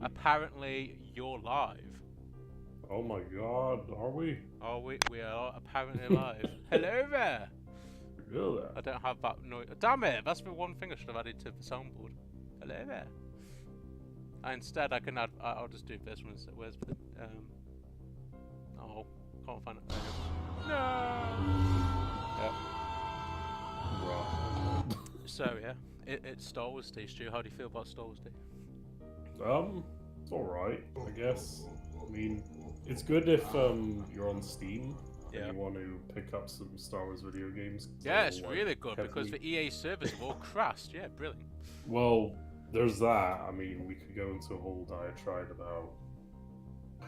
Apparently, you're live. Oh my god, are we? Oh, we are apparently live. Hello there! Really? I don't have that noise. Damn it! That's the one thing I should have added to the soundboard. Hello there. Instead, I can add. I'll just do this one. Where's the Oh, can't find it. No. Yep. Right. So yeah, it's Star Wars Day, Stu. How do you feel about Star Wars Day? It's alright, I guess. I mean, it's good if you're on Steam and you want to pick up some Star Wars video games. Yeah, it's really good because the EA servers have all crashed. Yeah, brilliant. Well, there's that. I mean, we could go into a whole diatribe about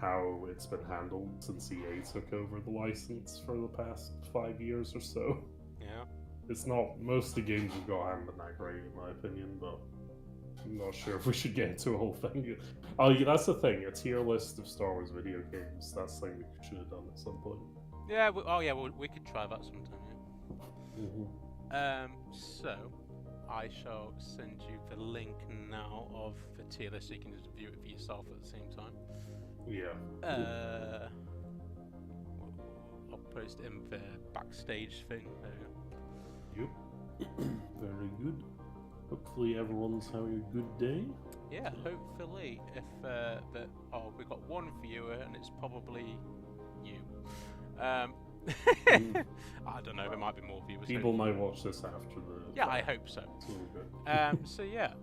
how it's been handled since EA took over the license for the past 5 years or so. Yeah. It's not, most of the games we've got haven't been that great in my opinion, but I'm not sure if we should get into a whole thing. Oh, yeah, that's the thing, a tier list of Star Wars video games, that's something we should have done at some point. Yeah, we could try that sometime, yeah. So, I shall send you the link now of the tier list so you can just view it for yourself at the same time. Yeah. I'll post it in the backstage thing. There we go. Yep. Very good. Hopefully everyone's having a good day. Yeah, hopefully. If we've got one viewer and it's probably you. I don't know. There might be more viewers. People might watch this after the. Yeah, I hope so. So yeah,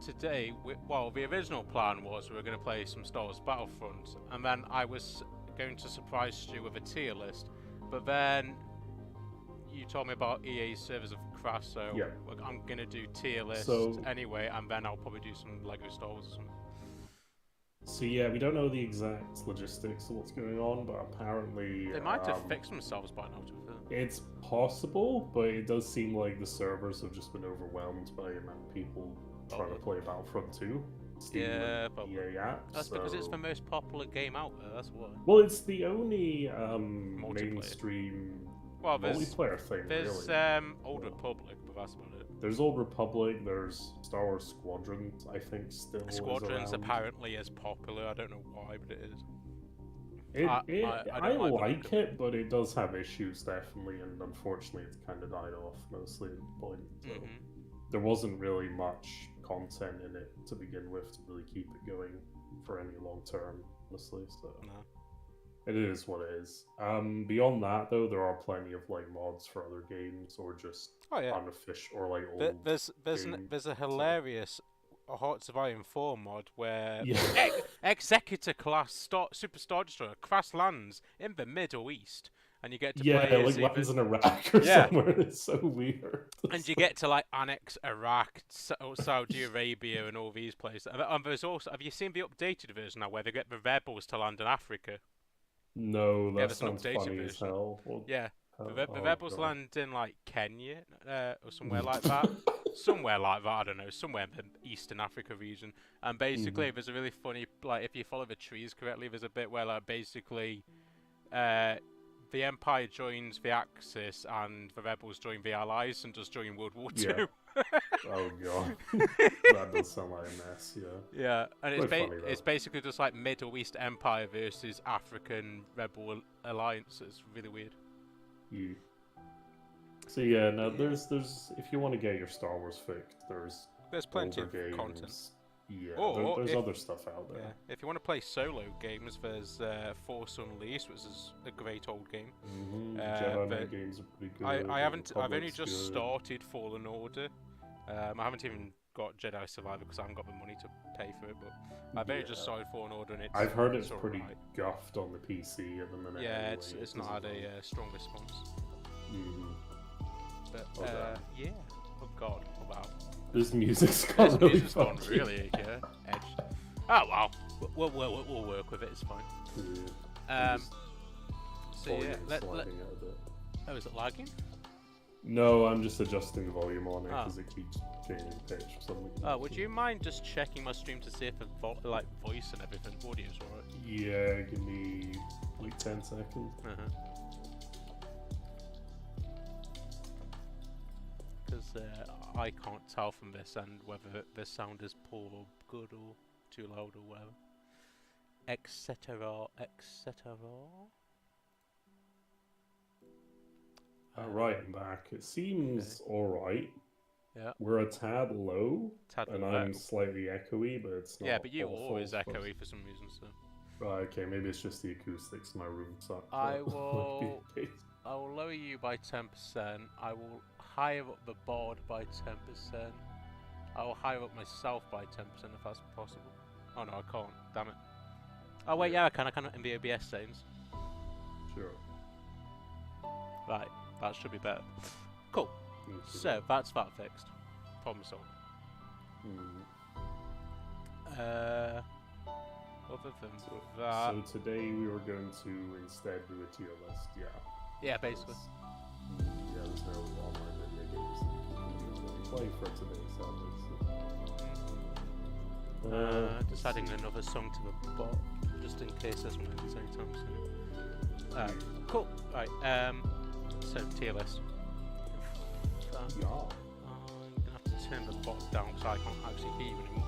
today, the original plan was we were going to play some Star Wars Battlefront, and then I was going to surprise Stu with a tier list, but then you told me about EA's servers have crashed, so yeah. I'm going to do tier list anyway, and then I'll probably do some Lego Star Wars or something. So yeah, we don't know the exact logistics of what's going on, but apparently they might have fixed themselves by now. It's possible, but it does seem like the servers have just been overwhelmed by the amount of people trying to play Battlefront 2. Yeah, but that's so... because it's the most popular game out there. That's why. Well, it's the only mainstream multiplayer thing. There's really. Old Republic, but that's about it. There's Old Republic. There's Star Wars Squadrons. I think still. Squadrons apparently is popular. I don't know why, but it is. I like it, but it does have issues definitely, and unfortunately, it's kind of died off mostly at the point. So there wasn't really much content in it to begin with to really keep it going for any long term, honestly. So it is what it is. Beyond that, though, there are plenty of like mods for other games or just unofficial or like old. There's a hilarious Hearts of Iron 4 mod where Executor class Super Star Destroyer crash lands in the Middle East, and you get to play like lands in Iraq or somewhere. It's so weird. And you get to like annex Iraq, Saudi Arabia, and all these places. And there's also, have you seen the updated version now where they get the rebels to land in Africa? No, that sounds funny as hell. The rebels land in like Kenya or somewhere like that. Somewhere like that, I don't know, somewhere in the Eastern Africa region. And basically, there's a really funny, like, if you follow the trees correctly, there's a bit where, like, basically, the Empire joins the Axis and the rebels join the Allies and just join World War II. Oh god, that does sound like a mess. Yeah, and it's basically just like Middle East Empire versus African Rebel Alliance. It's really weird. So yeah, no, there's if you want to get your Star Wars fixed, there's plenty of games. content. Yeah, there's other stuff out there. Yeah. If you want to play solo games, there's Force Unleashed, which is a great old game. Jedi games are pretty good. I've only just started Fallen Order. I haven't even got Jedi Survivor because I haven't got the money to pay for it. But I've only just started Fallen Order, and I've heard it's pretty guffed on the PC at the minute. Yeah, anyway. it's not had a strong response. But yeah, oh god, wow. This music's gone really gone really edged. Oh wow, we'll work with it. It's fine. So yeah, oh, is it lagging? No, I'm just adjusting the volume on it because it keeps changing pitch or something. Oh, would you mind just checking my stream to see if the voice and everything, audio's alright? Yeah, give me like 10 seconds. Because I can't tell from this end whether the sound is poor or good or too loud or whatever. Etc. Etc. Alright, I'm back. It seems alright. Yeah. We're a tad low, and low. I'm slightly echoey, but it's not. Yeah, but you awful, always echoey for some reason, so. Right, okay, maybe it's just the acoustics in my room suck. I will lower you by 10%. I will higher up the board by 10%. I will higher up myself by 10% if that's possible. Oh no, I can't. Damn it. Oh wait, yeah, I can in the OBS settings. Sure. Right, that should be better. Cool. So that's that fixed. Problem solved. Other than that. So today we were going to instead do a tier list, yeah. Yeah, basically. Yeah, there's no online video games that we can play for today, sadly. Just adding another song to the bot, just in case this one ends anytime soon. Cool. Right. So tier list. Yeah. I'm gonna have to turn the bot down so I can't actually hear you anymore.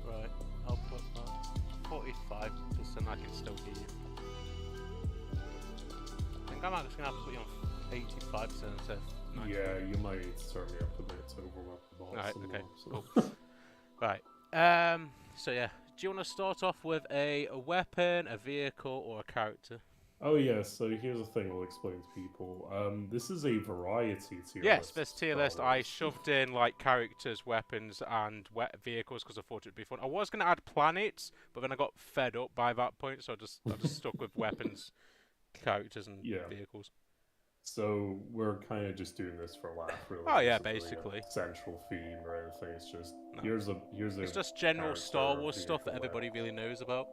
Right, I'll put that 45%. I can still hear you. I think I'm actually gonna have to put you on 85% instead. Yeah, you might turn me up a bit to overlap the boss. Right, okay, more, cool. Right, so yeah, do you want to start off with a weapon, a vehicle, or a character? Oh yeah, so here's the thing I'll explain to people. This is a variety tier list. Yes, this tier list, I shoved in like characters, weapons, and vehicles because I thought it'd be fun. I was going to add planets, but then I got fed up by that point, so I just stuck with weapons, characters, and vehicles. So we're kind of just doing this for a laugh, really. Oh yeah, basically. Central theme or anything. It's just here's a. It's just general Star Wars stuff that everybody really knows about.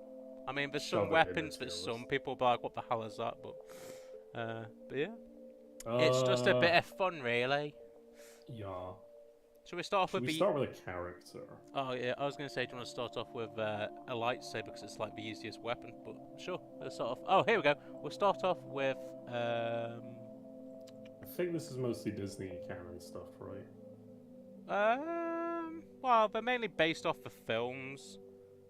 I mean, there's some weapons that some people be like, "What the hell is that?" But yeah, it's just a bit of fun, really. Yeah. Shall we start off with start with a character? Oh yeah, I was going to say, do you want to start off with a lightsaber because it's like the easiest weapon? But sure, let's start off. Oh, here we go. We'll start off with. I think this is mostly Disney canon stuff, right? Well, they're mainly based off the films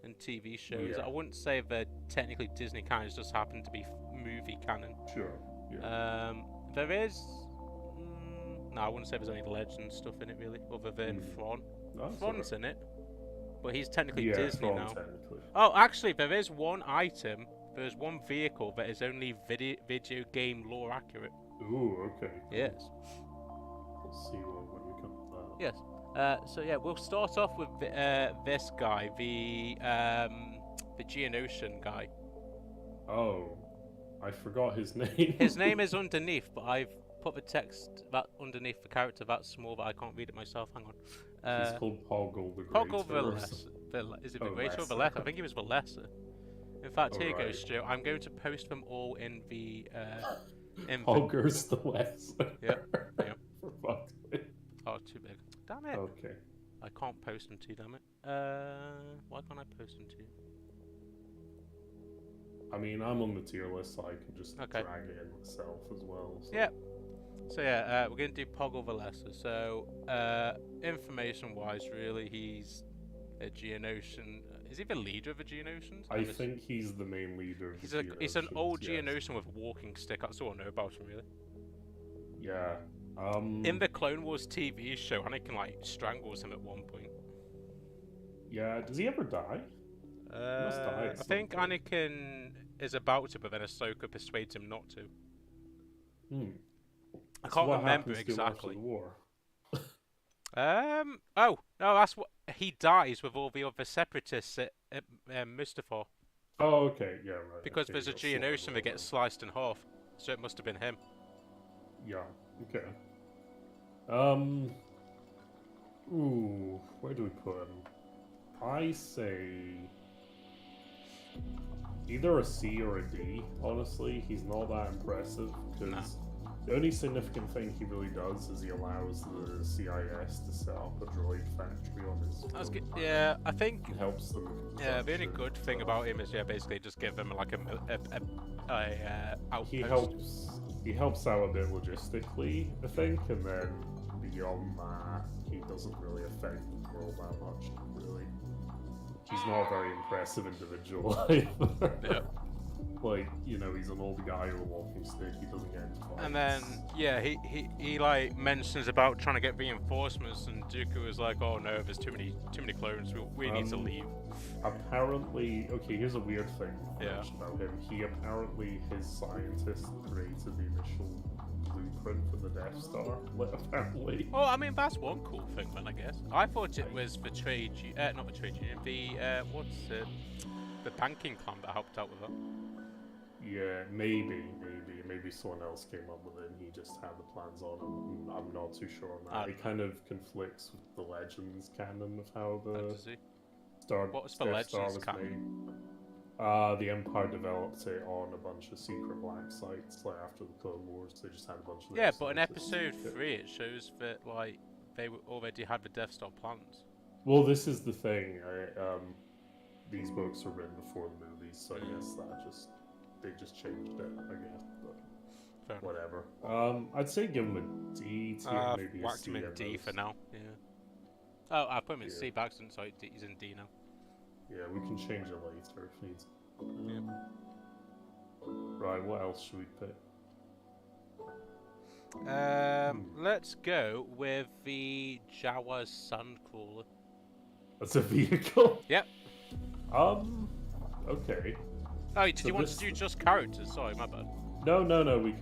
and TV shows. Yeah. I wouldn't say they're technically Disney canon, it just happen to be movie canon. Sure. Yeah. There is. No, I wouldn't say there's any legend stuff in it really, other than Thrawn. Thrawn's in it, but he's technically Disney Thrawn, now. Technically. Oh, actually, there is one item. There's one vehicle that is only video game lore accurate. Ooh, okay. Yes. Let's see when we come to that. Yes. So yeah, we'll start off with this guy, the Geonosian guy. Oh, I forgot his name. His name is underneath, but I've put the text that underneath the character that small that I can't read it myself. Hang on. He's called Poggle the Great. Poggle the Lesser. Is it the Greater or the Lesser? I think he was the Lesser. In fact, here goes, Stu. I'm going to post them all in the. Pogger's the Lesser. Yep. For fuck's sake. Oh, too big. Damn it. Okay. I can't post them to you, damn it. Why can't I post them to you? I mean, I'm on the tier list, so I can just drag it in myself as well. So. Yep. So yeah, we're going to do Poggle the Lesser. So, information-wise, really, he's a Geonosian. Is he the leader of the Geonosians? I think he's the main leader of the Geonosians. He's an old Geonosian with a walking stick. That's all I know about him, really. Yeah. In the Clone Wars TV show, Anakin like strangles him at one point. Yeah. Does he ever die? He must die I think Anakin is about to, but then Ahsoka persuades him not to. I can't remember exactly. Oh no, that's what he dies with all the other separatists at Mustafar. Oh, okay, yeah, right. Because there's a Geonosian that gets sliced in half, so it must have been him. Yeah. Okay. Ooh, where do we put him? I say either a C or a D. Honestly, he's not that impressive because the only significant thing he really does is he allows the CIS to set up a droid factory on his. That's good. Yeah, I think it helps them. Yeah, the only good thing about him is basically just give him like a outpost. He helps out a bit logistically, I think, and then beyond that, he doesn't really affect the world that much, really. He's not a very impressive individual either. Yeah. Like, you know, he's an old guy with a walking stick, he doesn't get into fights. And then, yeah, he like mentions about trying to get reinforcements, and Dooku is like, oh no, there's too many clones, we need to leave. Apparently, okay, here's a weird thing Yeah. about him. Apparently, his scientist created the initial blueprint for the Death Star, apparently. Well, I mean, that's one cool thing then, I guess. I thought it was the trade, not the trade union, the banking clan that helped out with that. Yeah, maybe someone else came up with it and he just had the plans on it. I'm not too sure on that. It kind of conflicts with the Legends canon of how the What's the Legends canon? The Empire developed it on a bunch of secret black sites, like after the Clone Wars. They just had a bunch of. Yeah, but in Episode 3, it shows that like they already had the Death Star plans. Well, this is the thing. These books were written before the movies, so I guess they just changed it. I guess, but whatever. I'd say give him a D tier, maybe a whacked C. him in D for now. Yeah. Oh, I put him in C by accident, so he's in D now. Yeah, we can change it later if needs. Yeah. Right, what else should we pick? Let's go with the Jawa's Sandcrawler. That's a vehicle? Yep. Okay. Oh, did you want to do just characters? Sorry, my bad. No, we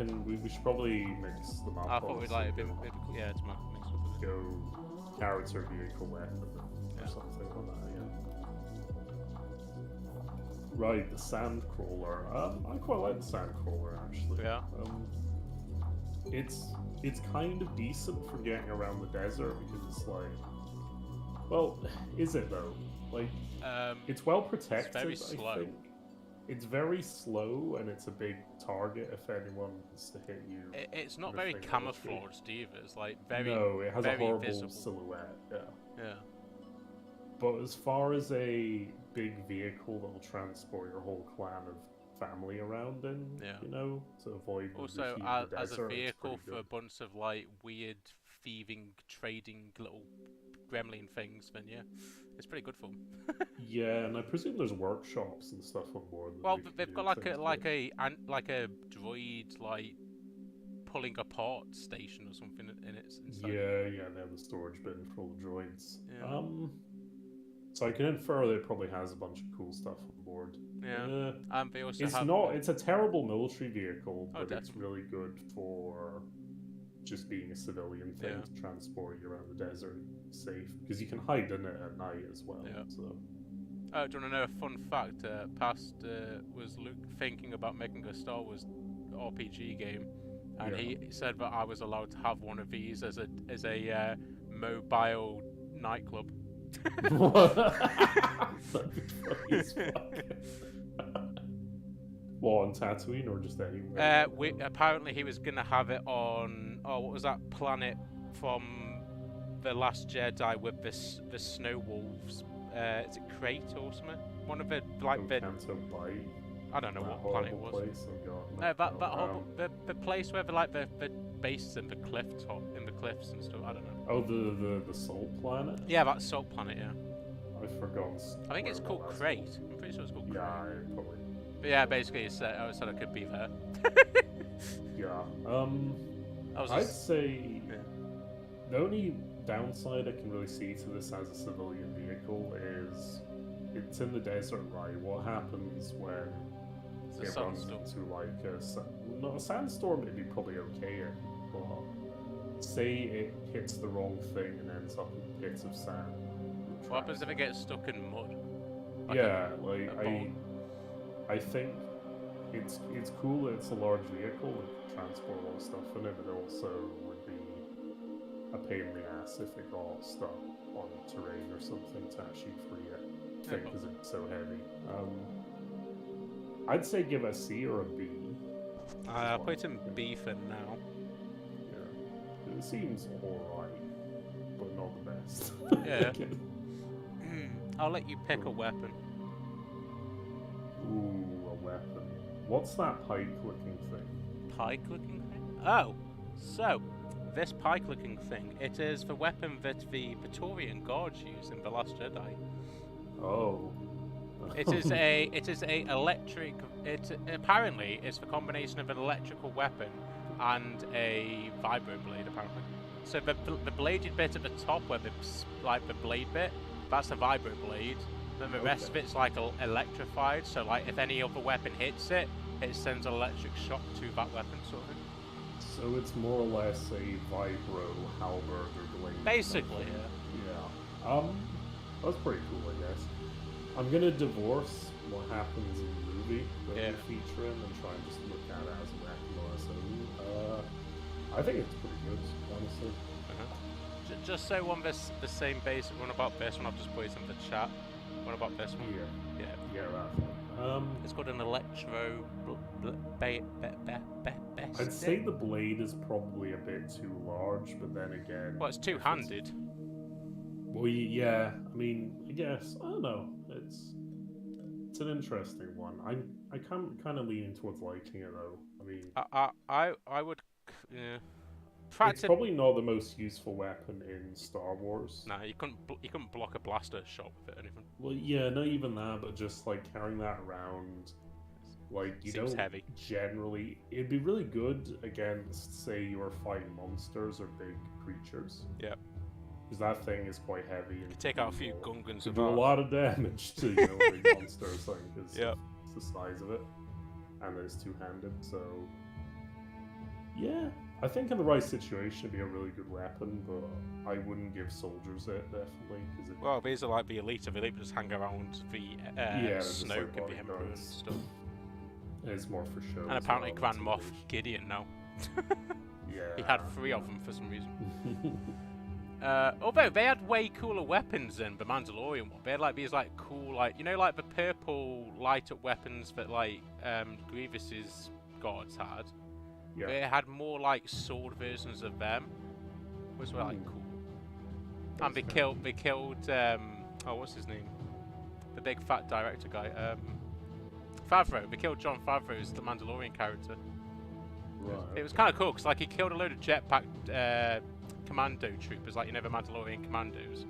should probably mix them up. I thought we'd like a bit yeah, it's mix up with it. Go character, vehicle, weapon, or something like that, yeah. Right, the Sandcrawler. I quite like the Sandcrawler, actually. Yeah. It's kind of decent for getting around the desert because it's like, well, is it though? Like, it's well protected. It's very slow. I think. It's very slow, and it's a big target if anyone wants to hit you. It's not very camouflaged either. It's like very no, it has a horrible visible silhouette. Yeah. But as far as a big vehicle that will transport your whole clan of family around in, you know, to avoid also the as desert, a vehicle for a bunch of like weird thieving, trading little gremlin things, then yeah, it's pretty good for them. Yeah, and I presume there's workshops and stuff on board. Well, they've got like a droid like pulling apart station or something in its inside. Yeah, they have the storage bin for all the droids. Yeah. So I can infer that it probably has a bunch of cool stuff on board. Yeah. And they also it's a terrible military vehicle, but it's really good for just being a civilian thing to transport you around the desert safe, because you can hide in it at night as well. Yeah. So. Do you want to know a fun fact? Was Luke thinking about making a Star Wars RPG game, and he said that I was allowed to have one of these as a mobile nightclub. What? That'd be funny as fuck. What, on Tatooine or just anywhere? Apparently he was gonna have it on what was that planet from The Last Jedi with the snow wolves? Is it Crate or something? One of the like I don't know what planet it was. Place? Oh God, no, that horrible, the place where the base is in the cliffs and stuff. I don't know. Oh, the Salt Planet. Yeah, that's Salt Planet. Yeah. I forgot. I think it's called Crate. I'm pretty sure it's called Crate. Yeah, probably. But yeah, basically, I said I could be there. Yeah. I'd say the only downside I can really see to this as a civilian vehicle is it's in the desert, right? What happens when it runs into like a sandstorm? It'd be probably okay, but say it hits the wrong thing and ends up in pits of sand. What happens if it gets stuck in mud? I think it's cool that it's a large vehicle and can transport a lot of stuff in it, but it also would be a pain in the ass if it got stuck on terrain or something to actually free it, because it's so heavy. I'd say give a C or a B. I'll put it in B for now. Yeah, it seems alright, but not the best. Yeah. I'll let you pick a weapon. Ooh, a weapon. What's that pike-looking thing? Pike-looking thing? Oh, so this pike-looking thing, it is the weapon that the Praetorian Guards used in The Last Jedi. Oh. It is a electric. Apparently it's the combination of an electrical weapon and a vibro blade. Apparently, so the bladed bit at the top, where the blade bit, that's a vibro blade. Then the rest of it's like electrified. So like if any other weapon hits it, it sends an electric shock to that weapon, sort of thing. So it's more or less a vibro halberd or blade. Basically, yeah. That's pretty cool, I guess. I'm gonna divorce what happens in the movie that we feature in and try and just look at it as a weapon on its own. I think it's pretty good, honestly. Just so on the same basic one about this one, I've just put it in the chat. What about this one? Yeah, right. It's got an electro. I'd say the blade is probably a bit too large, but then again. Well, it's two-handed. Well, yeah. I mean, I guess I don't know. It's an interesting one. I kind of leaning towards liking it though. I mean, I would. Yeah. It's probably not the most useful weapon in Star Wars. Nah, you couldn't block a blaster shot with it or anything. Well, yeah, not even that, but just like carrying that around, like you Seems don't heavy. generally. It'd be really good against, say, you were fighting monsters or big creatures. Yeah. Because that thing is quite heavy. And you take out a few Gungans. Could do a lot of damage to big monsters, thing because it's the size of it, and it's two-handed. So yeah. I think in the right situation it'd be a really good weapon, but I wouldn't give soldiers it, definitely. Well, these are like the elite of elite, just hang around the Snoke and the Emperor and stuff. It's more for show. And apparently Grand Moff Gideon now. Yeah. He had 3 of them for some reason. Although they had way cooler weapons than the Mandalorian one. They had like these like cool, like, you know, like the purple light up weapons that like Grievous's guards had. Yeah. They had more like sword versions of them, which were like cool. And they killed oh, what's his name? The big fat director guy, Favreau. They killed Jon Favreau's the Mandalorian character. Right. It was kind of cool because like he killed a load of jetpack commando troopers, like, you know, the Mandalorian commandos.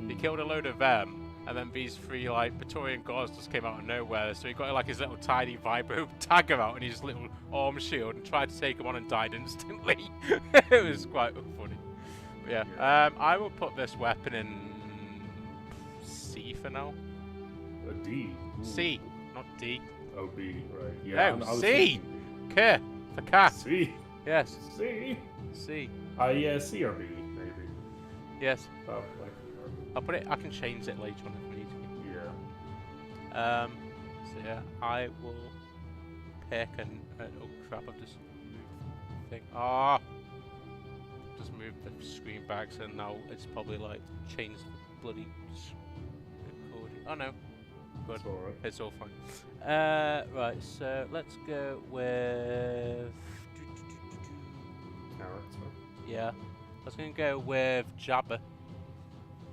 He killed a load of them. And then these 3 like Praetorian guards just came out of nowhere, so he got like his little tiny vibro dagger out and his little arm shield and tried to take him on and died instantly. It was quite funny. But yeah, I will put this weapon in C for now. A D. C, not D. Oh, B, right? Yeah. No, C. K for cat. C. Yes. C. C. Yeah, C or B, maybe. Yes. Oh, I'll put it. I can change it later on if we need to. Yeah. So yeah, I will pick an. Oh crap! I've just moved the thing. Ah. Just moved the screen back, so now it's probably like changed the bloody recording. Oh no. Good. It's alright. It's all fine. Right. So let's go with. Character. Yeah. I was gonna go with Jabba.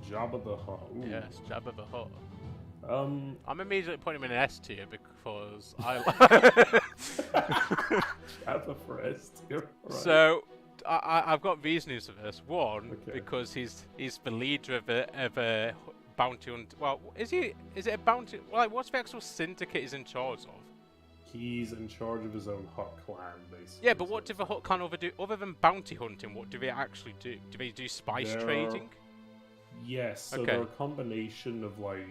Jabba the Hutt. Ooh. Yes, Jabba the Hutt. I'm immediately putting him in S tier because I. Jabba for S tier. Right. So I've got reasons for this. One, because he's the leader of a bounty hunt. Well, is it a bounty? Like, what's the actual syndicate he's in charge of? He's in charge of his own Hutt clan, basically. Yeah, but what do the Hutt clan do other than bounty hunting? What do they actually do? Do they do spice trading? Yes, so they're a combination of, like,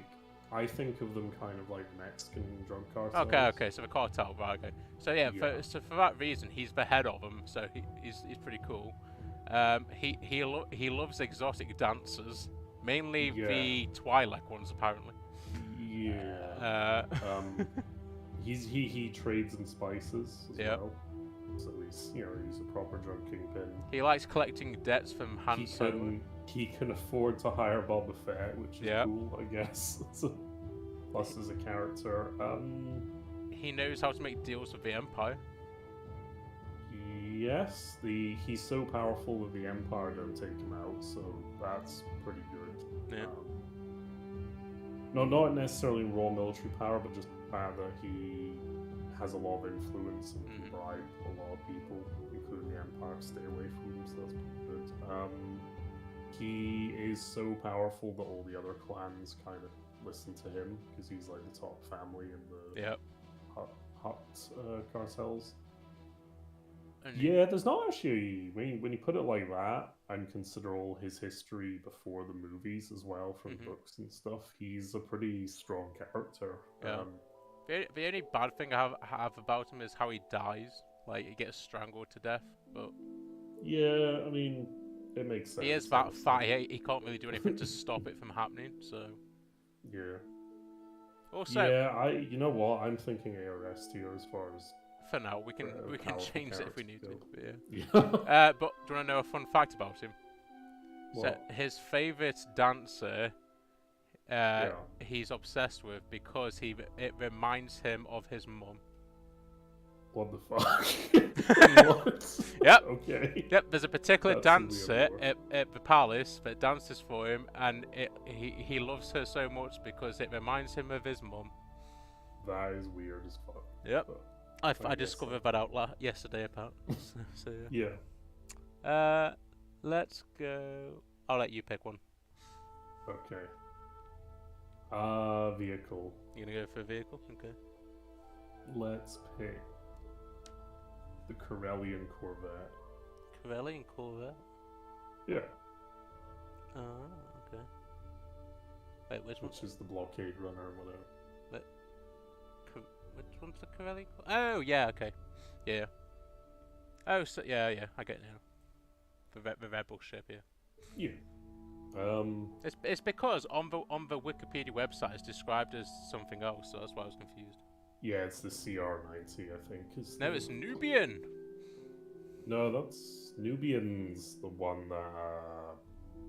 I think of them kind of like Mexican drug cartels. Okay, so the cartel, right, okay. So yeah, for that reason, he's the head of them, so he's pretty cool. He loves exotic dancers, mainly the Twi'lek ones, apparently. Yeah. He trades in spices as well. So he's a proper drug kingpin. He likes collecting debts from Han Solo. He can afford to hire Boba Fett, which is cool, I guess. Plus, as a character, he knows how to make deals with the Empire. Yes, he's so powerful that the Empire don't take him out, so that's pretty good. Yeah. Not necessarily raw military power, but just the fact that he has a lot of influence and can bribe a lot of people, including the Empire, to stay away from him. So that's He is so powerful that all the other clans kind of listen to him because he's like the top family in the hut cartels. Yeah, there's not actually, when you put it like that and consider all his history before the movies as well from books and stuff, he's a pretty strong character. Yeah. The only bad thing I have about him is how he dies. Like, he gets strangled to death, but... Yeah, I mean, it makes sense. He is that fat, he can't really do anything to stop it from happening, so... Yeah. Also... Yeah, you know what, I'm thinking ARS tier as far as... For now, we can change it if we need to. But yeah. But do you want to know a fun fact about him? What? So his favourite dancer, he's obsessed with because it reminds him of his mum. What the fuck? What? Yep. Okay. Yep. There's a particular dancer at the palace that dances for him, and he loves her so much because it reminds him of his mum. That is weird as fuck. Yep. I discovered that out yesterday about. So yeah. Let's go. I'll let you pick one. Okay. Vehicle. You gonna go for a vehicle? Okay. Let's pick the Corellian Corvette. Corellian Corvette? Yeah. Oh, okay. Wait, which is the blockade runner or whatever. Which one's the Corellian? Oh, yeah, okay. Yeah. Oh, so, yeah, I get it now. The rebel ship, yeah. Yeah. It's because on the Wikipedia website it's described as something else, so that's why I was confused. Yeah, it's the CR-90, I think. No, it's Nubian. No, that's Nubian's the one that.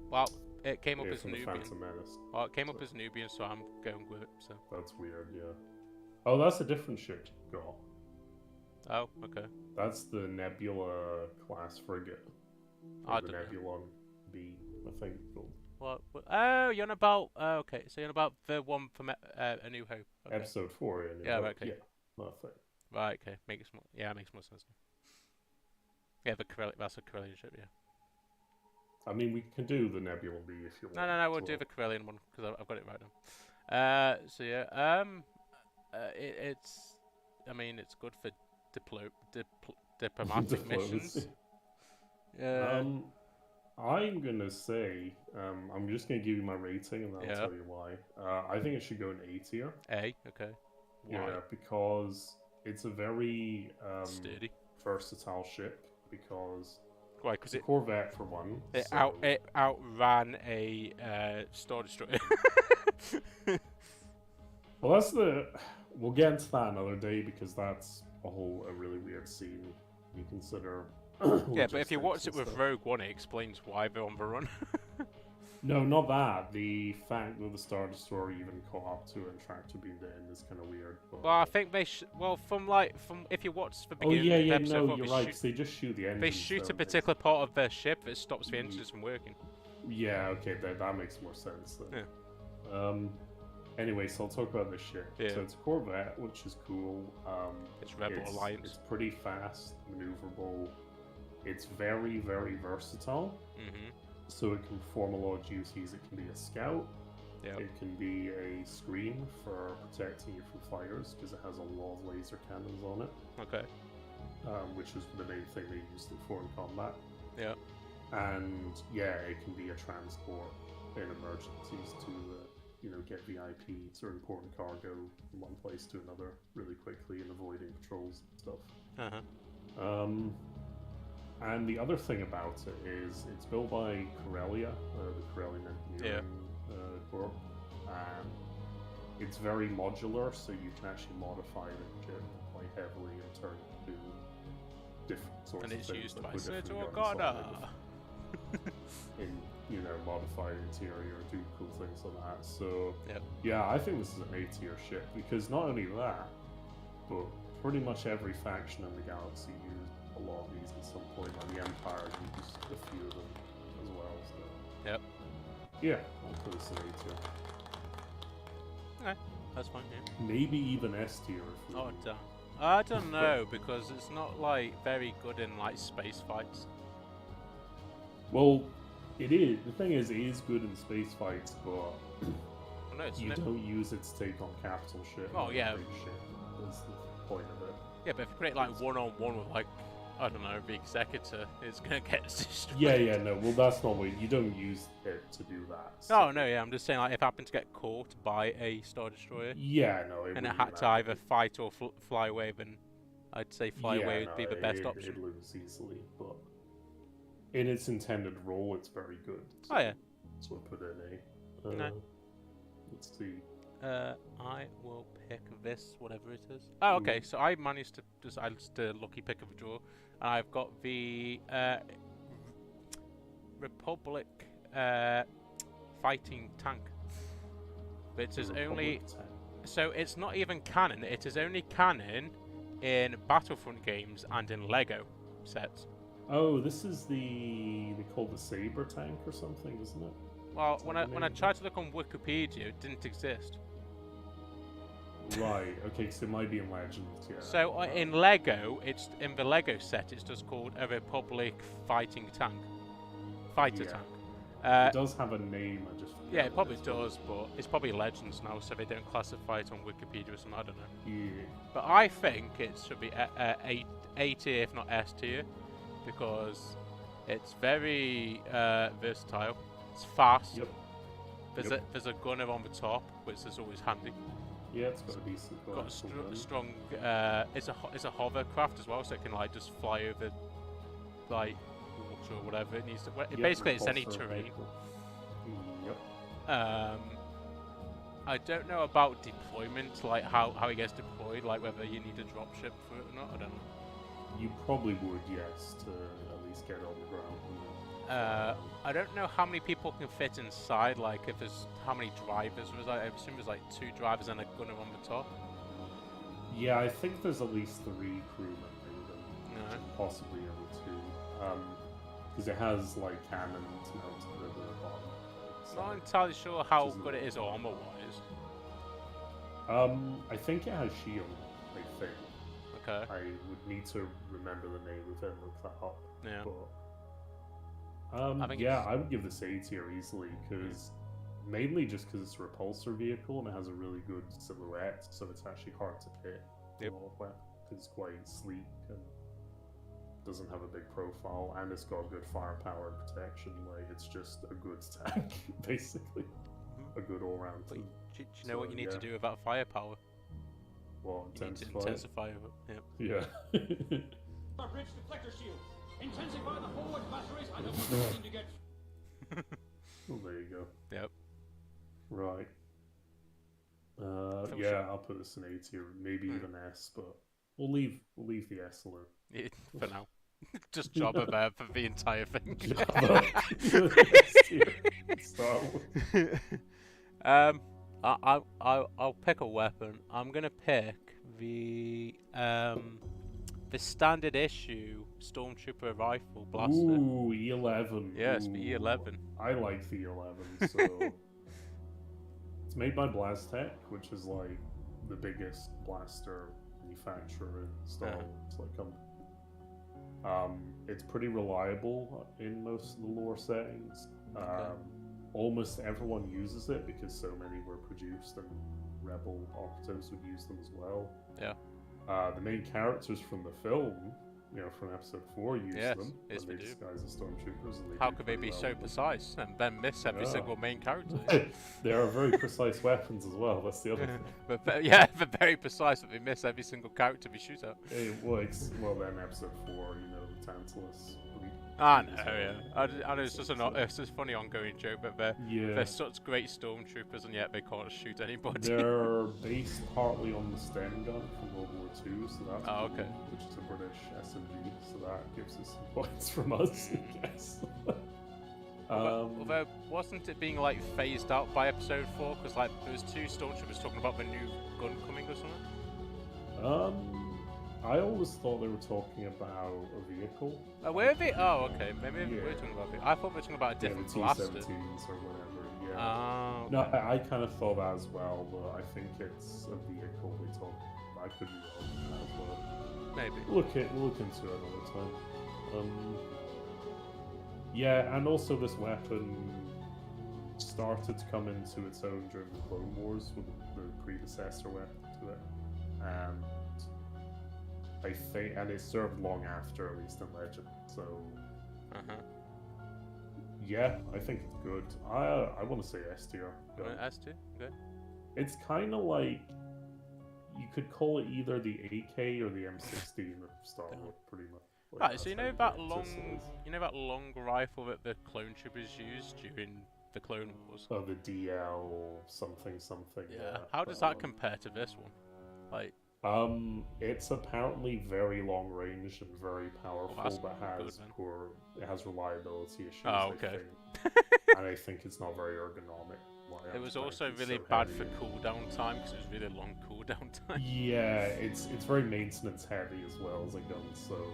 Well, it came up as Nubian. Phantom Menace. Well, it came up as Nubian, so I'm going with it. So. That's weird, yeah. Oh, that's a different ship you got. Oh, okay. That's the Nebula class frigate. I don't know. Nebulon B, I think. What? Oh, you're on about. Okay, so you're on about the one from A New Hope. Okay. Episode 4. Yeah, okay. Yeah, nothing. Right. Okay. Makes more. Yeah, it makes more sense. Yeah, that's a Corellian ship. Yeah. I mean, we can do the Nebulon B if you want. No. We'll do the Corellian one because I've got it right now. So yeah. It's. I mean, it's good for diplomatic missions. Yeah. I'm gonna say, I'm just gonna give you my rating and then I'll tell you why. I think it should go in A tier. A, okay. Why? Yeah, because it's a very sturdy, versatile ship. Because why? Because it's a Corvette for one. It outran a Star Destroyer. Well, that's we'll get into that another day because that's a really weird scene. You consider. Yeah, but if you watch it with Rogue One, it explains why they're on the run. No, not that. The fact that the Star Destroyer even caught up to and tracked to being the end is kind of weird. But, well, I think they from if you watch the beginning of the episode, no, you're right. Cause they just shoot the engine. They shoot a particular part of their ship that stops the engines from working. Yeah, okay, that makes more sense then. Yeah. Anyway, so I'll talk about this ship. Yeah. So it's a Corvette, which is cool. It's Rebel Alliance. It's pretty fast, maneuverable. It's very, very versatile. Mm-hmm. So it can perform a lot of duties. It can be a scout. Yep. It can be a screen for protecting you from fighters because it has a lot of laser cannons on it. Okay. Which is the main thing they used it for in combat. Yeah. And yeah, it can be a transport in emergencies to get VIPs or important cargo from one place to another really quickly and avoiding patrols and stuff. And the other thing about it is it's built by Corellia, the Corellian Engineering Corp. And it's very modular, so you can actually modify the ship quite heavily and turn it into different sorts of things. And it's used by Senator Ganna. In modify interior, do cool things like that. So yeah, I think this is an A tier ship because not only that, but pretty much every faction in the galaxy used a lot of these at some point. Like the Empire used a few of them as well. So yeah, I'll put this in A tier. Okay, that's fine. Yeah. Maybe even S tier. Oh damn. I don't know because it's not like very good in like space fights. Well, It is. The thing is, it is good in space fights, but No, you don't use it to take on capital shit. Oh yeah. Big shit. That's the point of it. Yeah, but if you put it like one-on-one with like, I don't know, the executor, it's gonna get destroyed. Yeah, no. Well, that's not what you don't use it to do that. So. Oh no, yeah, I'm just saying like if it happened to get caught by a Star Destroyer. Yeah, no. And it had to either fight or fly away, then I'd say fly away would be the best option. It lose easily, but in its intended role, it's very good. So, oh yeah. So I put in a. No. Let's see. I will pick this, whatever it is. Oh, okay. So I managed to just a lucky pick of a draw, and I've got the Republic fighting tank. But it is only. So it's not even canon. It is only canon in Battlefront games and in Lego sets. Oh, this is they call the Saber tank or something, isn't it? Well, when I tried to look on Wikipedia, it didn't exist. Right. Okay, so it might be in Legends. Yeah. So in Lego, it's in the Lego set. It's just called a Republic fighting tank, fighter tank. It does have a name. I just yeah, it probably does, but it's probably Legends now, so they don't classify it on Wikipedia or something. I don't know. Yeah. But I think it should be A tier, if not S tier, because it's very versatile. It's fast. Yep. There's a gunner on the top, which is always handy. Yeah, it's got a decent gun. Got a strong. It's a hovercraft as well, so it can like just fly over like water or whatever it needs to. Basically, it's any terrain. Yep. I don't know about deployment, like how it gets deployed, like whether you need a dropship for it or not. I don't know. You probably would, yes, to at least get on the ground. I don't know how many people can fit inside, like if there's how many drivers. I assume there's like 2 drivers and a gunner on the top. Yeah, I think there's at least 3 crewmen, maybe. No. Possibly only 2. Because it has like cannons mounted at the bottom. Not entirely sure how good it is armor-wise. I think it has shield, I think. Okay. I would need to remember the name of it and look that up. Yeah. But, I would give this A tier easily, because mainly just because it's a repulsor vehicle and it has a really good silhouette, so it's actually hard to hit. Yep. It's quite sleek and doesn't have a big profile, and it's got good firepower and protection. Like, it's just a good tank, basically. A good all-round tank. Do you know what you need to do about firepower? Well, intensify it. Yep. Yeah. Bridge deflector shield. Intensify the forward batteries. I don't want anything to get. Well, there you go. Yep. Right. Yeah, I'll put this in A tier, maybe even S, but we'll leave the S alone. Yeah, for now. Just Jabba there for the entire thing. I'll pick a weapon. I'm gonna pick the standard issue Stormtrooper rifle blaster. Ooh, E11. Yes, the E11. I like the E11, so it's made by Blastech, which is like the biggest blaster manufacturer in Star Wars. It's pretty reliable in most of the lore settings. Almost everyone uses it because so many were produced, and Rebel operatives would use them as well. Yeah. The main characters from the film, from Episode 4, use them. Yes, they disguise as stormtroopers. And how could they be so precise and then miss every single main character? They are very precise weapons as well. That's the other thing. But they're very precise, but they miss every single character they shoot at. Well, then Episode 4, the Tantalus. I know, yeah. I know it's just a funny ongoing joke, but they're such great stormtroopers, and yet they can't shoot anybody. They're based partly on the Sten gun from World War II, so that's okay. Which is a British SMG, so that gives us some points from us, I guess. Although, wasn't it being like phased out by Episode 4? Because like there was 2 stormtroopers talking about the new gun coming or something. I always thought they were talking about a vehicle. Where are they? Oh, okay. Maybe we're talking about it. I thought we were talking about a different blaster. T-17s or whatever. Yeah. Oh. No, I kind of thought that as well, but I think it's a vehicle we talk. I could be wrong with that as well. Maybe. We'll look into it another time. Yeah, and also this weapon started to come into its own during the Clone Wars with the predecessor weapon to it. And I think, and it served long after, at least in Legend. So, yeah, I think it's good. I want to say S tier. S2, good. It's kind of like you could call it either the AK or the M16 of Star Wars, pretty much. Like, Right, so you know that long rifle that the clone troopers used during the Clone Wars? Oh, the DL something. Yeah. How does that compare to this one? Like, it's apparently very long range and very powerful, but it has reliability issues. Oh, okay. I think. And I think it's not very ergonomic. It was also really bad for cooldown time because it was really long cooldown time. Yeah, it's very maintenance heavy as well as a gun, so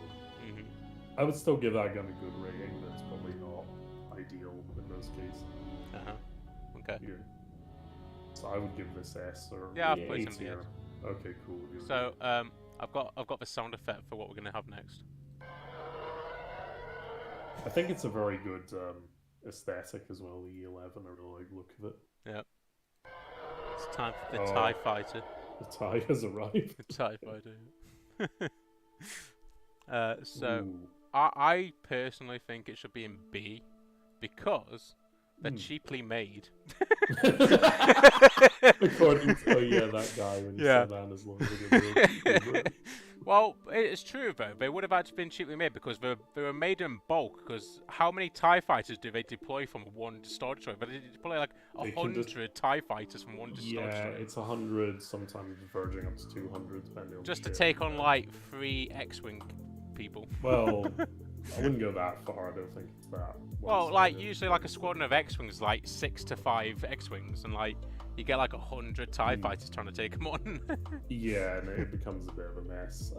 I would still give that gun a good rating, but it's probably not ideal in those cases. Okay. Yeah. So I would give this S or I've put it in the S. Okay, cool. So I've got the sound effect for what we're gonna have next. I think it's a very good aesthetic as well. The E11, I really like the look of it. Yeah. It's time for the TIE Fighter. The TIE has arrived. The TIE Fighter. So I personally think it should be in B because they're cheaply made. According to that guy when he said that as long as Well, it's true though. They would have actually been cheaply made because they were made in bulk. Because how many TIE fighters do they deploy from one Star Destroyer? But they deploy like 100 TIE fighters from one Star Destroyer. Yeah, it's 100, sometimes verging up to 200, depending on just to take on like 3 X-wing people. Well, I wouldn't go that far. I don't think it's that. Well, like usually, like a squadron of X-wings, like 6 to 5 X-wings, and like you get like 100 TIE fighters trying to take them on. Yeah, and it becomes a bit of a mess.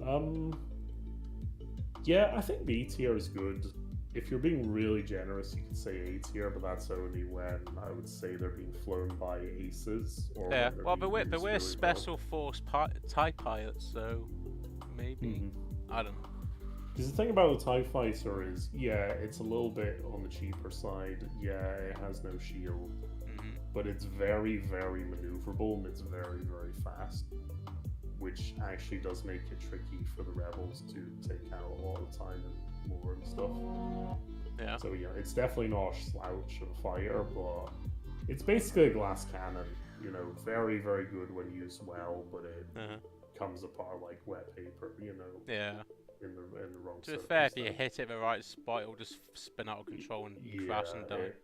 Yeah, I think B tier is good. If you're being really generous, you could say A tier, but that's only when I would say they're being flown by aces. Or yeah, well, but we're special force TIE pilots, so maybe I don't know. Because the thing about the TIE Fighter is, yeah, it's a little bit on the cheaper side. Yeah, it has no shield, but it's very, very maneuverable and it's very, very fast, which actually does make it tricky for the rebels to take out a lot of the time and lore and stuff. Yeah. So yeah, it's definitely not a slouch of a fighter, but it's basically a glass cannon. You know, very, very good when used well, but it comes apart like wet paper. You know. Yeah. In the wrong. To be fair, if you hit it in the right spot, it'll just spin out of control and crash and die.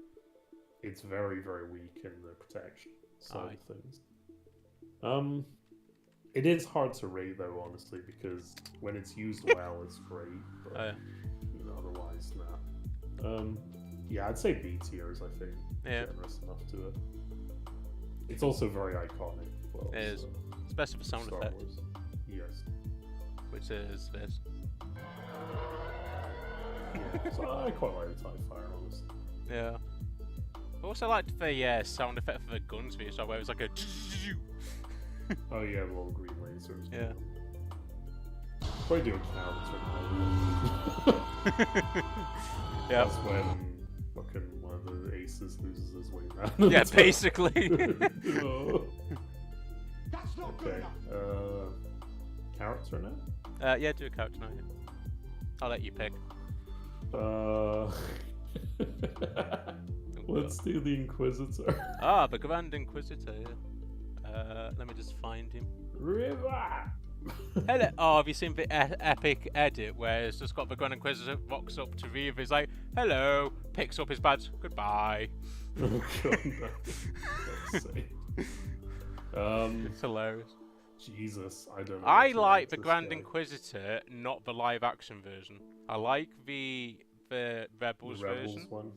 It's very, very weak in the protection side of things. It is hard to rate though, honestly, because when it's used well, it's great. But otherwise, nah. Yeah, I'd say B tiers. I think generous enough to it. It's also very iconic. Well, it is, especially for sound effects. Yes. Which is this. Yeah, so I quite like the TIE Fighter, honestly. Yeah. I also liked the sound effect for the guns for yourself, where it was like a. Oh yeah, the little green lasers. Yeah. Probably do a counter. Yeah. That's when fucking one of the aces loses his wingman. Yeah, basically. That's not good enough. Character now? Yeah, do a character now. Yeah. I'll let you pick. Let's do the Inquisitor. Ah, the Grand Inquisitor. Yeah. Let me just find him. River. Hello. Oh, have you seen the epic edit where it's just got the Grand Inquisitor rocks up to Reeve? He's like, "Hello," picks up his badge. Goodbye. Oh god, that's sick. It's hilarious. Jesus, I don't know. I like the Grand Inquisitor, not the live-action version. I like the Rebels version one.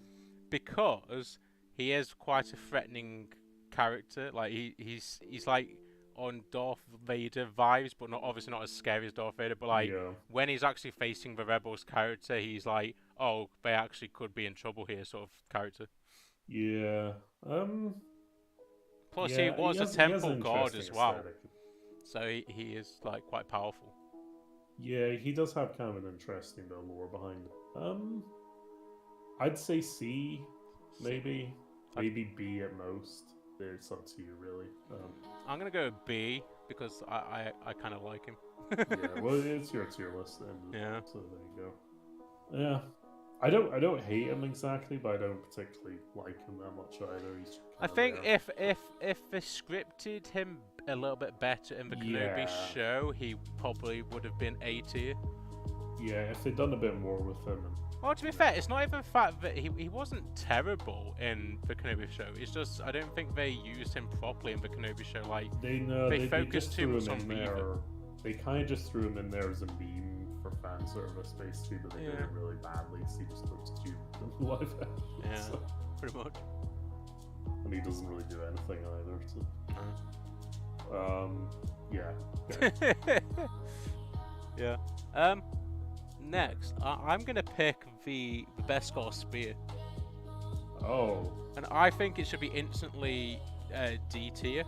Because he is quite a threatening character. Like he's like on Darth Vader vibes, but obviously not as scary as Darth Vader. But like when he's actually facing the Rebels character, he's like, oh, they actually could be in trouble here, sort of character. Yeah. Plus, he was a temple god as well. Aesthetic. So he is like quite powerful. Yeah, he does have kind of an interesting bit of lore behind him. I'd say C, maybe. Maybe B at most. It's up to you, really. I'm gonna go B because I kind of like him. Yeah, well, it's your tier list, then. Yeah. So there you go. Yeah, I don't hate him exactly, but I don't particularly like him that much either. He's I think if they scripted him a little bit better in the Kenobi show, he probably would have been A tier. Yeah, if they'd done a bit more with him. Well, to be fair, it's not even the fact that he wasn't terrible in the Kenobi show. It's just I don't think they used him properly in the Kenobi show. Like they focused too much on Beaver. They kind of just threw him in there as a meme for fan service, basically, but they did it really badly. So he just looks stupid in live action. Yeah, so. Pretty much. And he doesn't really do anything either. So. Yeah. Okay. Yeah. Next, I'm gonna pick the Beskar spear. Oh. And I think it should be instantly D tier.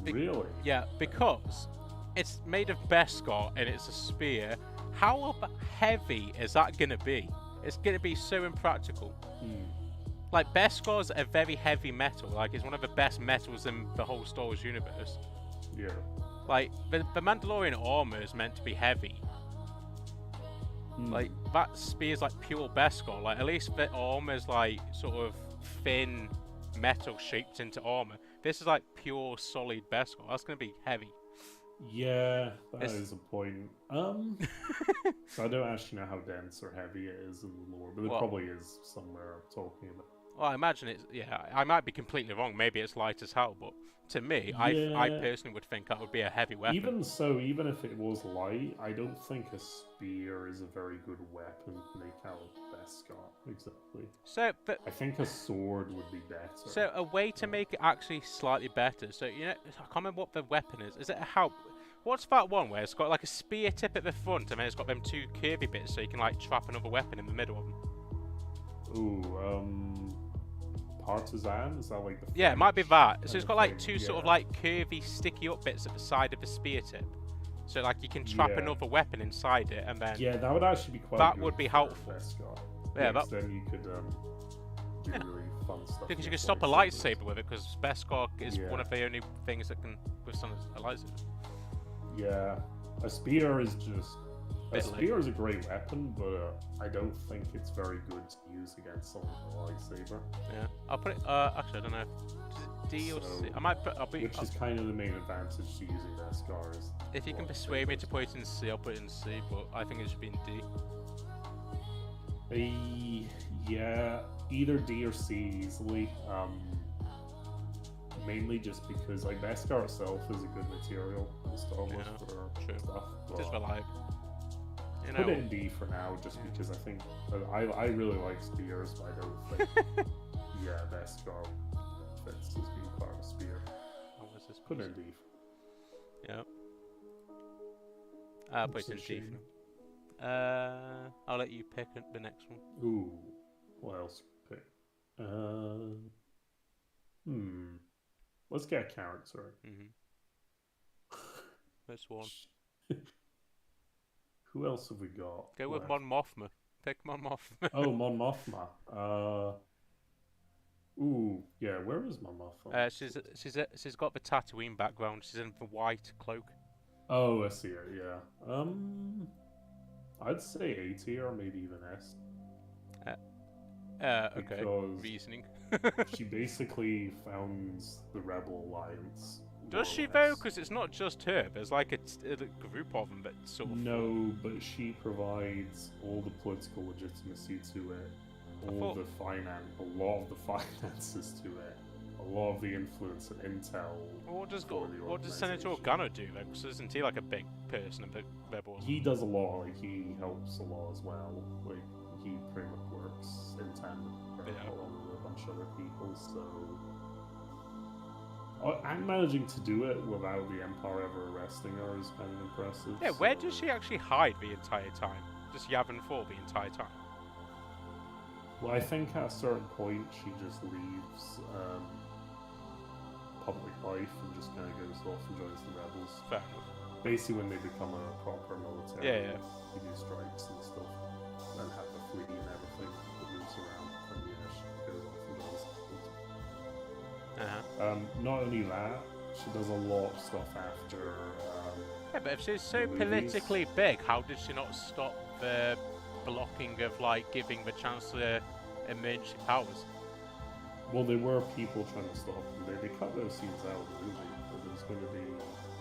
Really? Yeah, because it's made of Beskar and it's a spear. How heavy is that gonna be? It's gonna be so impractical. Like Beskar's a very heavy metal. Like it's one of the best metals in the whole Star Wars universe. Yeah. Like the Mandalorian armor is meant to be heavy. Like that spear's like pure Beskar. Like at least the armor's like sort of thin metal shaped into armor. This is like pure solid Beskar. That's gonna be heavy. Yeah, that is a point. I don't actually know how dense or heavy it is in the lore, but it probably is somewhere I'm talking about. Well, I imagine it's, yeah, I might be completely wrong. Maybe it's light as hell, but to me, I personally would think that would be a heavy weapon. Even so, even if it was light, I don't think a spear is a very good weapon to make out of Beskar. Exactly. So, but I think a sword would be better. So, a way to make it actually slightly better. So, you know, I can't remember what the weapon is. Is it a help? What's that one where it's got like a spear tip at the front and then it's got them two curvy bits so you can like trap another weapon in the middle of them? Ooh, partisan? Is that like the Yeah, it might be that. So it's got like two sort of like curvy, sticky up bits at the side of the spear tip. So like you can trap another weapon inside it and then... Yeah, that would actually be quite That good would be for helpful. Beskar. Yeah, then you could do really fun stuff. Because you can stop a lightsaber with it, because Beskar is one of the only things that can withstand a lightsaber. Yeah, a spear is just... A spear is a great weapon, but I don't think it's very good to use against someone with a lightsaber. Yeah, I'll put it... actually, I don't know. Is it D or C? I might put... Which is kind of the main advantage to using Beskar is... If you can persuade me to put it in C, I'll put it in C, but I think it should be in D. Yeah, either D or C easily. Mainly just because like Beskar itself is a good material in Star Wars for stuff. Just reliable. You know, put it in D for now, just because I think I really like spears, but I don't think Beskar fits as being part of a spear. What was this? Put it in D. Yeah. I'll put it in D. I'll let you pick the next one. Ooh, what else pick? Let's get a character. This one. Who else have we got? Go with Mon Mothma. Pick Mon Mothma. Oh, Mon Mothma. Ooh, yeah. Where is Mon Mothma? She's got the Tatooine background. She's in the white cloak. Oh, I see her. Yeah. I'd say A tier, or maybe even S. Okay. Because reasoning. she basically founds the Rebel Alliance. Does she though? Because it's not just her. There's like a group of them that sort of... No, but she provides all the political legitimacy to it, a lot of the finances to it, a lot of the influence and intel. What does Senator Organa do then? Because isn't he like a big person, a big rebel? He does a lot. Like he helps a lot as well. Like he pretty much works in tandem along with a bunch of other people. So. And managing to do it without the Empire ever arresting her is kind of impressive. Yeah, where does she actually hide the entire time? Just Yavin 4 the entire time? Well, I think at a certain point she just leaves public life and just kind of goes off and joins the rebels. Fair enough. Basically when they become a proper military. Yeah. They do strikes and stuff. And have the fleet and everything. Not only that, she does a lot of stuff after. Yeah, but if she's so the movies. politically big, how did she not stop the blocking of like giving the Chancellor emergency powers? Well, there were people trying to stop them. They cut those scenes out of the movie, but there's going to be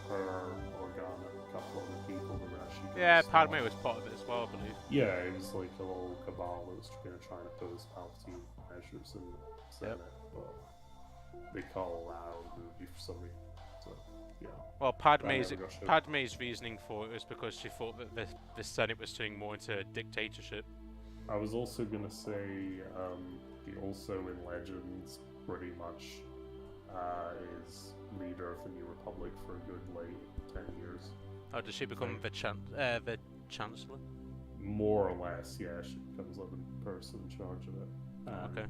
her, Organa, a couple other people that were actually. Yeah, Padme was part of it as well, I believe. Yeah, it was like a little cabal that was going to try and oppose Palpatine measures in the Senate, but they cut all that out of the movie for some reason. So, yeah. Well, That never got shown. Padme's reasoning for it was because she thought that the Senate was turning more into dictatorship. I was also going to say, he also in Legends pretty much is leader of the New Republic for a good like 10 years. Oh, does she become the Chancellor? More or less, yeah. She becomes like the person in charge of it. Okay.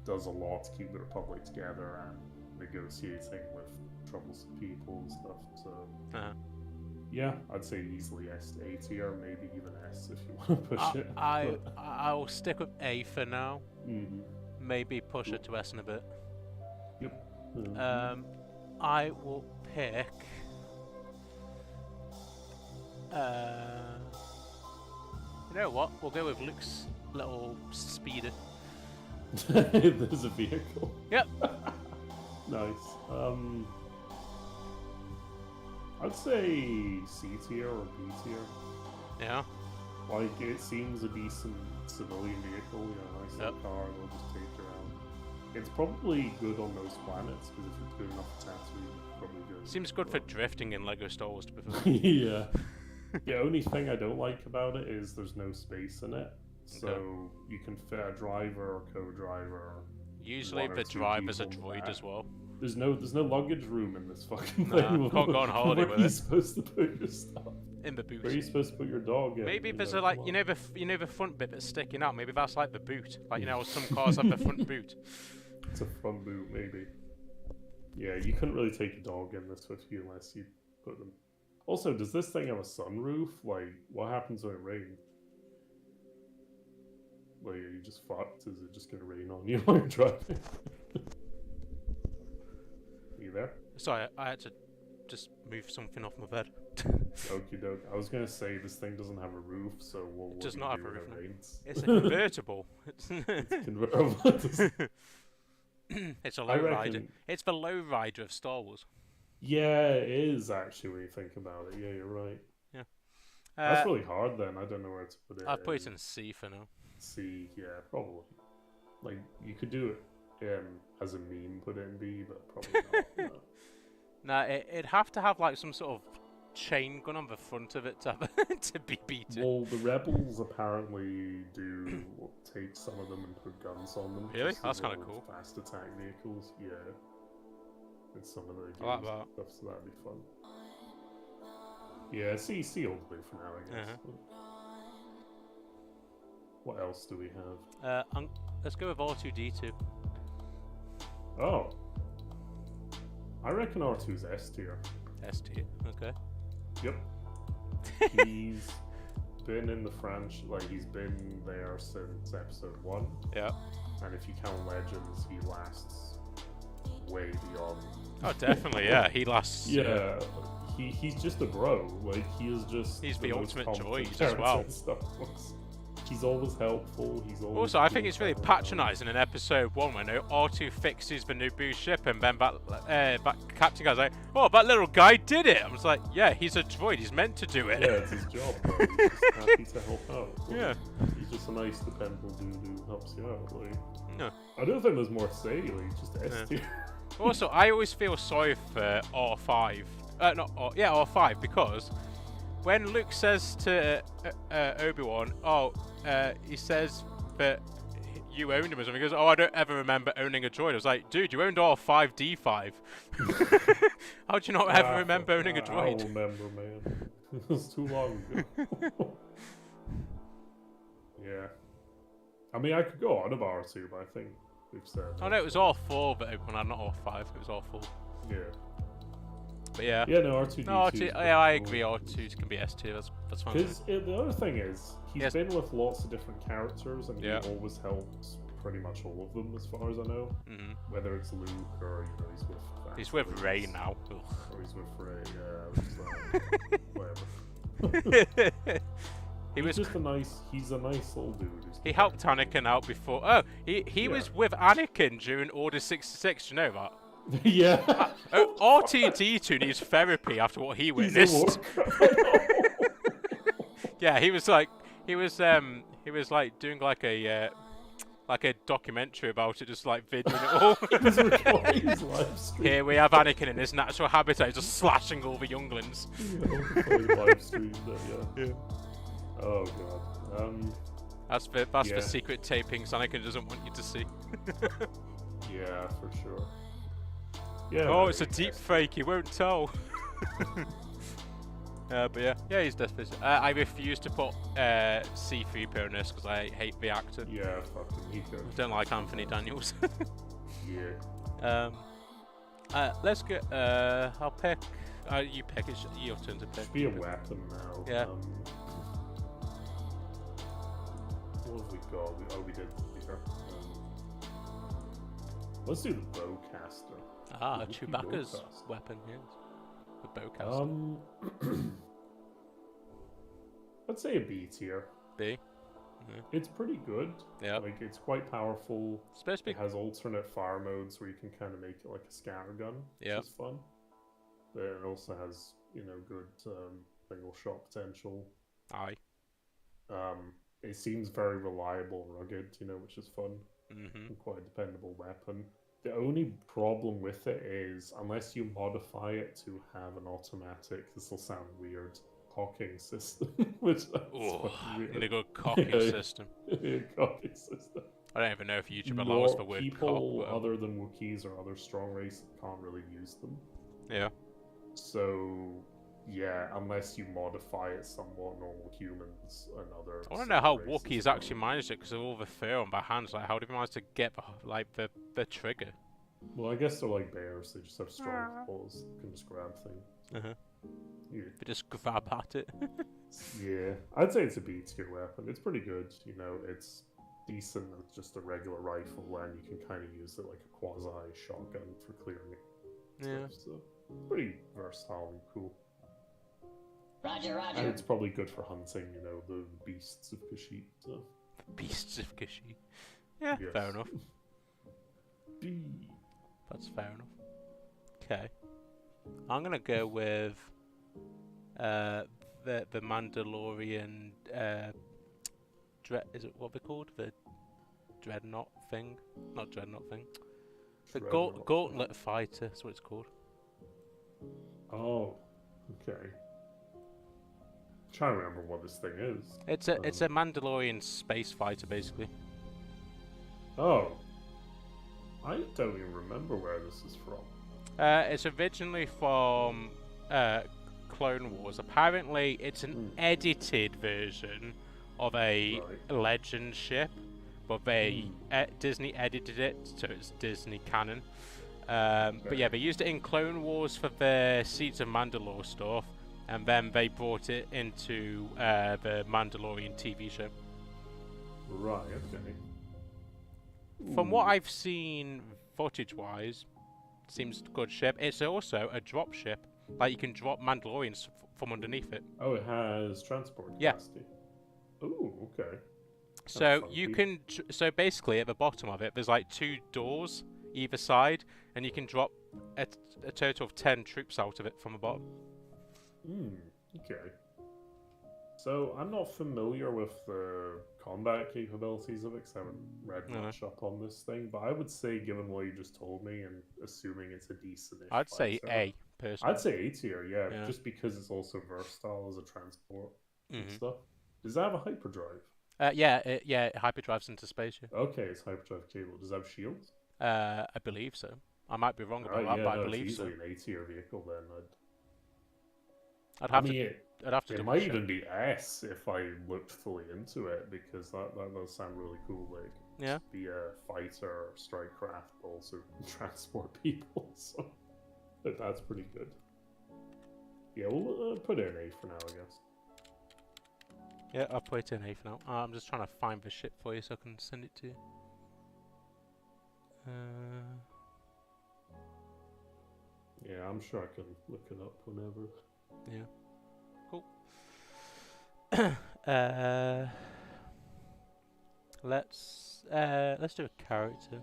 Does a lot to keep the Republic together and negotiating with troublesome people and stuff. So, yeah, I'd say easily S to A tier, maybe even S if you want to push it. I'll stick with A for now. Mm-hmm. Maybe push it to S in a bit. Yep. I will pick. You know what? We'll go with Luke's little speeder. There's a vehicle. Yep. Nice. I'd say C tier or B tier. Yeah. Like, it seems a decent civilian vehicle, you know, nice little car, they'll just take you around. It's probably good on most planets, because if it's good enough for Tatooine, it's probably good. Seems good for drifting in Lego Star Wars, to be fair. Yeah. The only thing I don't like about it is there's no space in it. So you can fit a driver or co-driver. Usually the driver's a droid as well. There's no luggage room in this fucking Nah, thing. can't go on holiday Where with are you it. supposed to put your stuff? In the boot. Where are you supposed to put your dog in? Maybe You there's know, a like come you on. know the front bit that's sticking out. Maybe that's like the boot. Like you know some cars have the front boot. It's a front boot, maybe. Yeah, you couldn't really take a dog in this with you unless you put them. Also, does this thing have a sunroof? Like, what happens when it rains? Like, are you just fucked? Is it just gonna rain on you while you're driving? You there? Sorry, I had to just move something off my bed. Okie doke. I was gonna say this thing doesn't have a roof, so what Does do not you have do a when roof. it rains? It's a convertible. It's convertible. It's a I low rider. reckon- It's the low rider of Star Wars. Yeah, it is actually when you think about it. Yeah, you're right. Yeah. That's really hard then. I don't know where to put it. I've put it in C for now. C, yeah, probably. Like, you could do it as a meme, put it in B, but probably not. No. Nah, it'd have to have like some sort of chain gun on the front of it to have to be beaten. Well, the rebels apparently do take some of them and put guns on them. Really? just That's as kinda little cool. Fast attack vehicles, yeah. In some of the games I like and that. stuff, so that'd be fun. Yeah, C all the way for now, I guess. What else do we have? Let's go with R2D2. Oh. I reckon R2's S tier. S tier. Okay. Yep. He's been in the franchise, like, he's been there since episode 1. Yeah. And if you count Legends, he lasts way beyond. Oh, definitely. Yeah, he lasts. Yeah, he's just a bro. Like, he is just. He's the most ultimate competent droid as character well. in Star Wars. He's always helpful. He's always. Also, I think good it's really at patronising in episode 1 when R2 fixes the Naboo ship and then that Captain Guy's like, oh, that little guy did it. I was like, yeah, he's a droid. He's meant to do it. Yeah, it's his job. Bro. He's just happy to help out. Like, Yeah. He's just a nice, dependable dude who helps you out. Like, No. I don't think there's more to say. Like, just S tier. Also, I always feel sorry for R5. R5, because when Luke says to Obi-Wan, he says that you owned him or something, he goes, oh, I don't ever remember owning a droid. I was like, dude, you owned R5D5. How do you not ever remember owning a I droid? don't remember, man. It was too long ago. Yeah. I mean, I could go on about R2, but I think we've said. Oh no, it was R4 that Obi-Wan had, not R5. It was R4. Yeah. But yeah. Yeah, no, R2D2. No, R2, yeah, I agree. R2 can be S2. That's fine. Because the other thing is, he's Yes. been with lots of different characters, and Yeah. he always helps pretty much all of them, as far as I know. Whether it's Luke or he's with. He's with Ray now. Or he's with Ray. Whatever. He's a nice old dude. He helped Anakin out before. Oh, he was with Anakin during Order 66. Do you know that? Yeah. R2-D2 needs therapy after what he witnessed. Yeah, he was like doing like a documentary about it, just like videoing it all. Here we have Anakin in his natural habitat, just slashing all the younglings. Yeah. Oh god. That's for secret tapings Anakin doesn't want you to see. Yeah, for sure. Yeah. Oh, it's a deep fake. He won't tell. But yeah, he's definitely. I refuse to put C-3PO in this because I hate the actor. Yeah, fucking me too. I don't like Anthony Daniels. Yeah. Let's get. I'll pick. You pick. It's your turn to pick. Should be a weapon now. Yeah. What have we got? We did here. Let's do the bowcaster. Chewbacca's weapon, yes. The bowcaster. I'd say a B tier. B? Yeah. It's pretty good. Yeah. Like, it's quite powerful. Supposed to be... It has alternate fire modes where you can kind of make it like a scatter gun, which is fun. But it also has, good single shot potential. Aye. It seems very reliable and rugged, which is fun. And quite a dependable weapon. The only problem with it is, unless you modify it to have an automatic, this will sound weird, cocking system, which in a good cocking system. Cocking system. I don't even know if YouTube allows the word people cock. Other than Wookiees or other strong races can't really use them. Yeah. So, yeah, unless you modify it somewhat, normal humans and other. I want to know how Wookiees actually managed it because of all the fur on their hands. Like, how did they manage to get the trigger? Well, I guess they're like bears. They just have strong claws. Can just grab things. Yeah. They just grab at it. Yeah, I'd say it's a B tier weapon. It's pretty good. It's decent as just a regular rifle, and you can kind of use it like a quasi shotgun for clearing. Yeah. So pretty versatile and cool. Roger, roger. And it's probably good for hunting, the beasts of Kashyyyk. So. Beasts of Kashyyyk. Yeah, yes. Fair enough. B. That's fair enough. Okay. I'm gonna go with the Mandalorian is it what they're called? The Dreadnought thing? Not Dreadnought thing. The Gauntlet Fighter, that's what it's called. Oh, okay. I'm trying to remember what this thing is. It's a Mandalorian space fighter, basically. Oh. I don't even remember where this is from. It's originally from Clone Wars. Apparently, it's an edited version of a Legend ship, but Disney edited it, so it's Disney canon. But yeah, they used it in Clone Wars for the Seeds of Mandalore stuff, and then they brought it into the Mandalorian TV show. Right, okay. From what I've seen footage-wise, seems a good ship. It's also a drop ship. Like, you can drop Mandalorians from underneath it. Oh, it has transport capacity. Yeah. Ooh, okay. So you can... So basically, at the bottom of it, there's like 2 doors either side, and you can drop a total of 10 troops out of it from the bottom. Okay. So, I'm not familiar with the combat capabilities of it, because I haven't read much up on this thing, but I would say, given what you just told me, and assuming it's a decent-ish I'd say A, personally. I'd say A tier, yeah, just because it's also versatile as a transport and stuff. Does that have a hyperdrive? Yeah, it hyperdrives into space, yeah. Okay, it's hyperdrive capable. Does it have shields? I believe so. I might be wrong about that, but I believe so. It's easily an A-tier vehicle, then. I'd have to. It might even be S if I looked fully into it, because that does sound really cool. Like, just be a fighter or strike craft, but also transport people. So that's pretty good. Yeah, we'll put it in A for now, I guess. Yeah, I'll put it in A for now. I'm just trying to find the ship for you so I can send it to you. Yeah, I'm sure I can look it up whenever. Yeah. Cool. Let's do a character.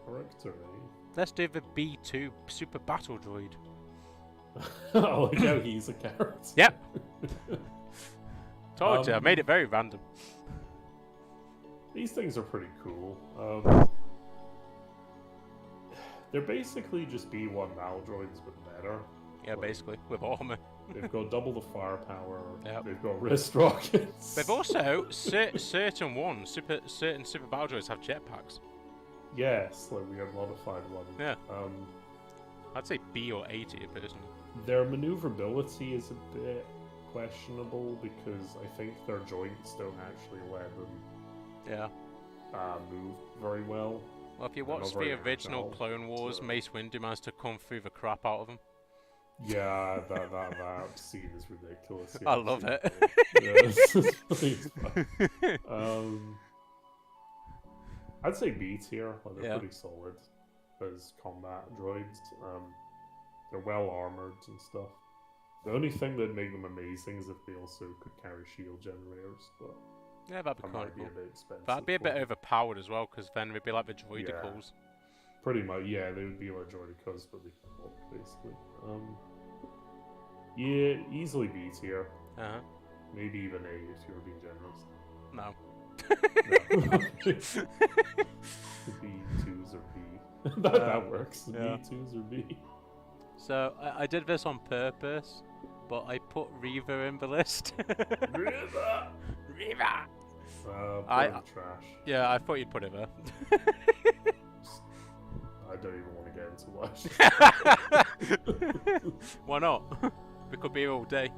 Character, eh? Let's do the B2 Super Battle Droid. I like how he's a character. Yep. Told you, I made it very random. These things are pretty cool. They're basically just B1 battle droids, but better. Yeah, Like, basically, with armor. They've got double the firepower. Yep. They've got wrist rockets. They've also certain super battle droids have jetpacks. Yes, like we have modified one. Yeah. I'd say B or A tier personally. Their maneuverability is a bit questionable because I think their joints don't actually let them move very well. Well, if you watch the original Clone Wars, Mace Windu managed to come through the crap out of them. Yeah, that scene is ridiculous. Yeah, I love it. I'd say B tier. Like, they're Yeah. pretty solid as combat droids. They're well armored and stuff. The only thing that'd make them amazing is if they also could carry shield generators, but Yeah, that'd be that kind might of be a cool. bit expensive. That'd be a for bit them. overpowered as well, because then they'd be like the droidicals. Pretty much, yeah, they would be like droidicals, but they can walk, basically. Yeah, easily B tier. Uh-huh. Maybe even A if you were being generous. No. B2s or B. that works. Yeah. B2s or B. So, I did this on purpose, but I put Reva in the list. River! Reva! The trash. Yeah, I thought you'd put it there. I don't even want to get into what. Why not? We could be here all day.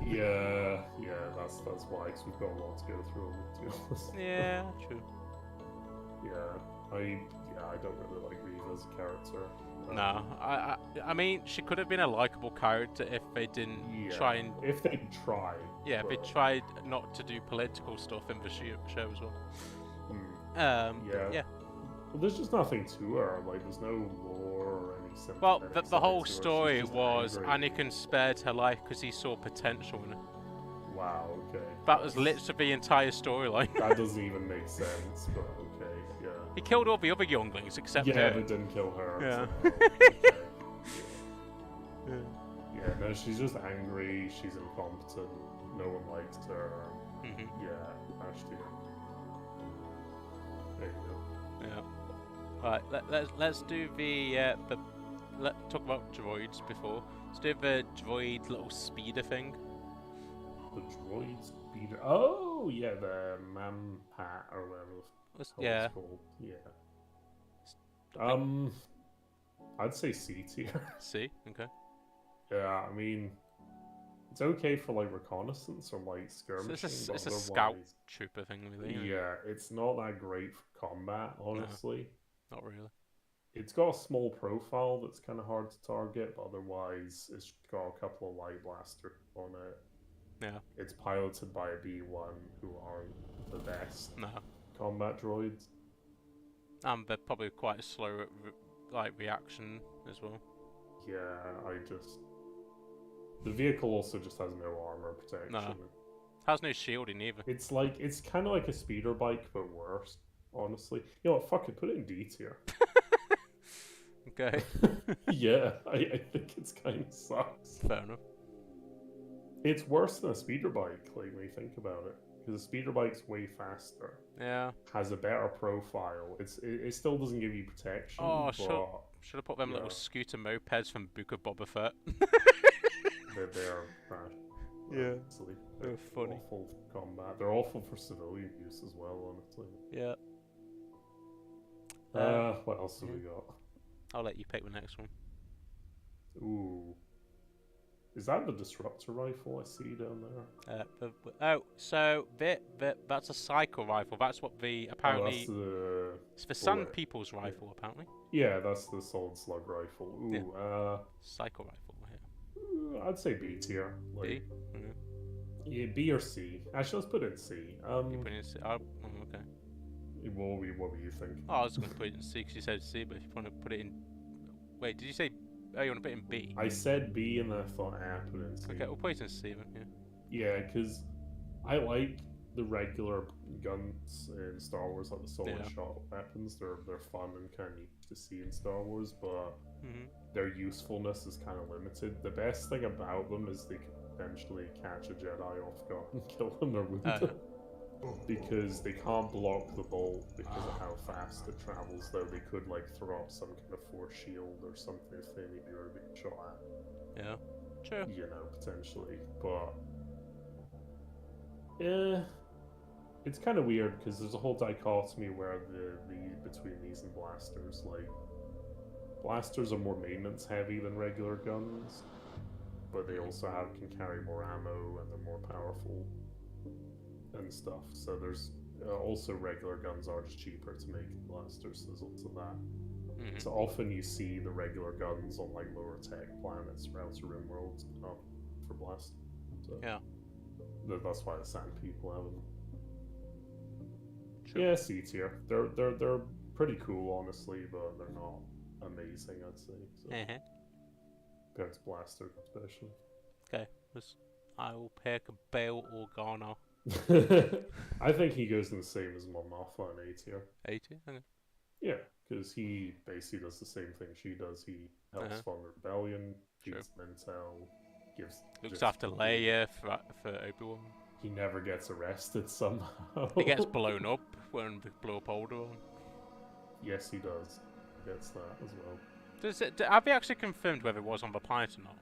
Yeah, that's why, because we've got a lot to go through, to be honest. Yeah, true. I don't really like Reva as a character. No, I mean, she could have been a likable character if they didn't try and... If they tried. Yeah, if they tried not to do political stuff in the show as well. Yeah. Well, there's just nothing to her. Like, there's no lore or any sympathetic Well, side the whole to her. story She's just was angry. Anakin spared her life because he saw potential in her. Wow, okay. That was literally the entire storyline. That doesn't even make sense, but okay, yeah. He killed all the other younglings except Yeah, her. but didn't kill her. Yeah. So, yeah, no, she's just angry, she's incompetent, no one likes her. Yeah, actually. There you go. Yeah. Right, let's do let's talk about droids before. Let's do the droid little speeder thing. The droid speeder. Oh, yeah, the Mampat or whatever the hell Yeah. it's called. Yeah. I'd say C tier. See? Okay. Yeah, I mean, it's okay for like reconnaissance or like So skirmishing. it's a but scout otherwise- trooper thing, really. isn't it? Yeah, it's not that great for combat, honestly. Not really. It's got a small profile that's kind of hard to target, but otherwise, it's got a couple of light blasters on it. Yeah. It's piloted by a B1 who aren't the best No. combat droids. And they're probably quite slow at reaction as well. Yeah, the vehicle also just has no armor protection. No. Has no shielding either. It's kind of like a speeder bike, but worse, honestly. You know what, fuck it, put it in D tier. Okay. Yeah, I think it's kind of sucks. Fair enough. It's worse than a speeder bike, like, when you think about it. Because a speeder bike's way faster. Yeah. Has a better profile. It still doesn't give you protection. Oh, but should have put them little scooter mopeds from Book of Boba Fett. they're trash. Yeah. Honestly. They're funny. Awful for combat. They're awful for civilian use as well, honestly. Yeah. What else have we got? I'll let you pick the next one. Ooh. Is that the disruptor rifle I see down there? So that's a cycle rifle. That's what apparently it's the Sand People's rifle apparently. Yeah, that's the solid slug rifle. Ooh, cycle rifle here. I'd say B tier. Like, B? Yeah, B or C. Actually, let's put it in C. You put it in C. Oh, okay. What were you thinking? Oh, I was going to put it in C because you said C, but if you want to put it in... Wait, did you say... Oh, you want to put it in B? I said B and then I thought put it in C. Okay, we'll put it in C then, yeah. Yeah, because I like the regular guns in Star Wars, like the solid shot weapons. They're fun and kind of neat to see in Star Wars, but their usefulness is kind of limited. The best thing about them is they can potentially catch a Jedi off guard and kill them or wound them. Because they can't block the bolt because of how fast it travels, though they could like throw up some kind of force shield or something if they knew you were being shot at. Yeah, true. You know, potentially. But yeah, it's kind of weird because there's a whole dichotomy where the between these and blasters. Like, blasters are more maintenance heavy than regular guns, but they also can carry more ammo and they're more powerful and stuff. So there's also regular guns are just cheaper to make than blasters. There's also that. So often you see the regular guns on like lower tech planets, Outer Rim worlds, for blast. So yeah, that's why the Sand people have them. True. Yeah, C tier. They're pretty cool, honestly, but they're not amazing, I'd say. So. Compared to blaster, especially. Okay, I will pick Bale or Garner. I think he goes in the same as Mon Mothma in A tier. A tier? Okay. Yeah, because he basically does the same thing she does. He helps fund rebellion, feeds intel, looks after Leia for Obi-Wan. He never gets arrested somehow. He gets blown up when they blow up Alderaan. Yes, he does. Gets that as well. Have they actually confirmed whether it was on the planet or not?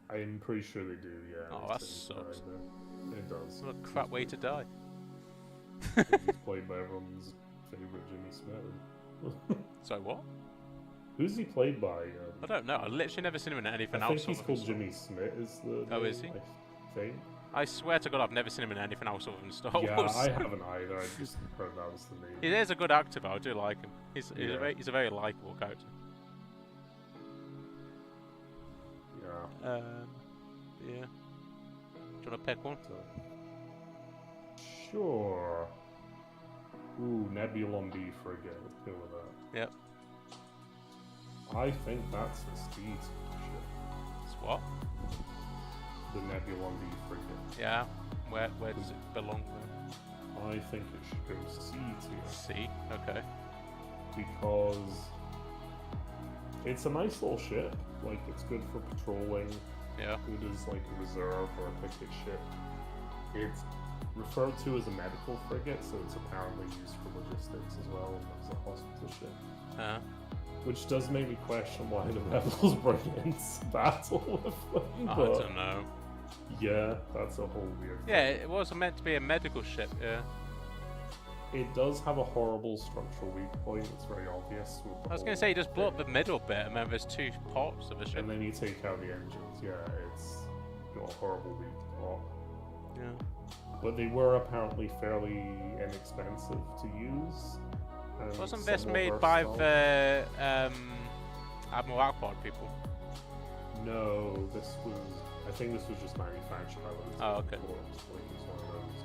I'm pretty sure they do, yeah. Oh, that sucks. It does. What a crap way to die. He's played by everyone's favourite Jimmy Smith. So what? Who's he played by? I don't know. I literally never seen him in anything else. I think he's called Jimmy Smith. Is the oh, is he? I think. I swear to God, I've never seen him in anything else other than Star Wars. Yeah, I haven't either. I just heard that was the name. He is a good actor, but I do like him. He's a very likable character. Yeah. Yeah. Do you want to pick one? Sure. Ooh, Nebulon B frigate. Let's go with that. Yep. I think that's a speed ship. It's what? The Nebulon B frigate. Yeah. Where does it belong then? I think it should go C tier. C? Okay. Because it's a nice little ship. Like, it's good for patrolling. Yeah. Good as like a reserve or a picket ship. It's referred to as a medical frigate, so it's apparently used for logistics as well as a hospital ship. Which does make me question why the rebels bring it into battle with them. I don't know. Yeah, that's a whole weird thing. Yeah, it was meant to be a medical ship, yeah. It does have a horrible structural weak point, it's very obvious. I was going to say, you just blow up the middle bit, and then there's two parts of the ship. And then you take out the engines, yeah, it's got a horrible weak spot. Yeah. But they were apparently fairly inexpensive to use. Wasn't this made by the Admiral Akbar people? No, this was... I think this was just manufactured by them. Oh, okay. Like, it's one of those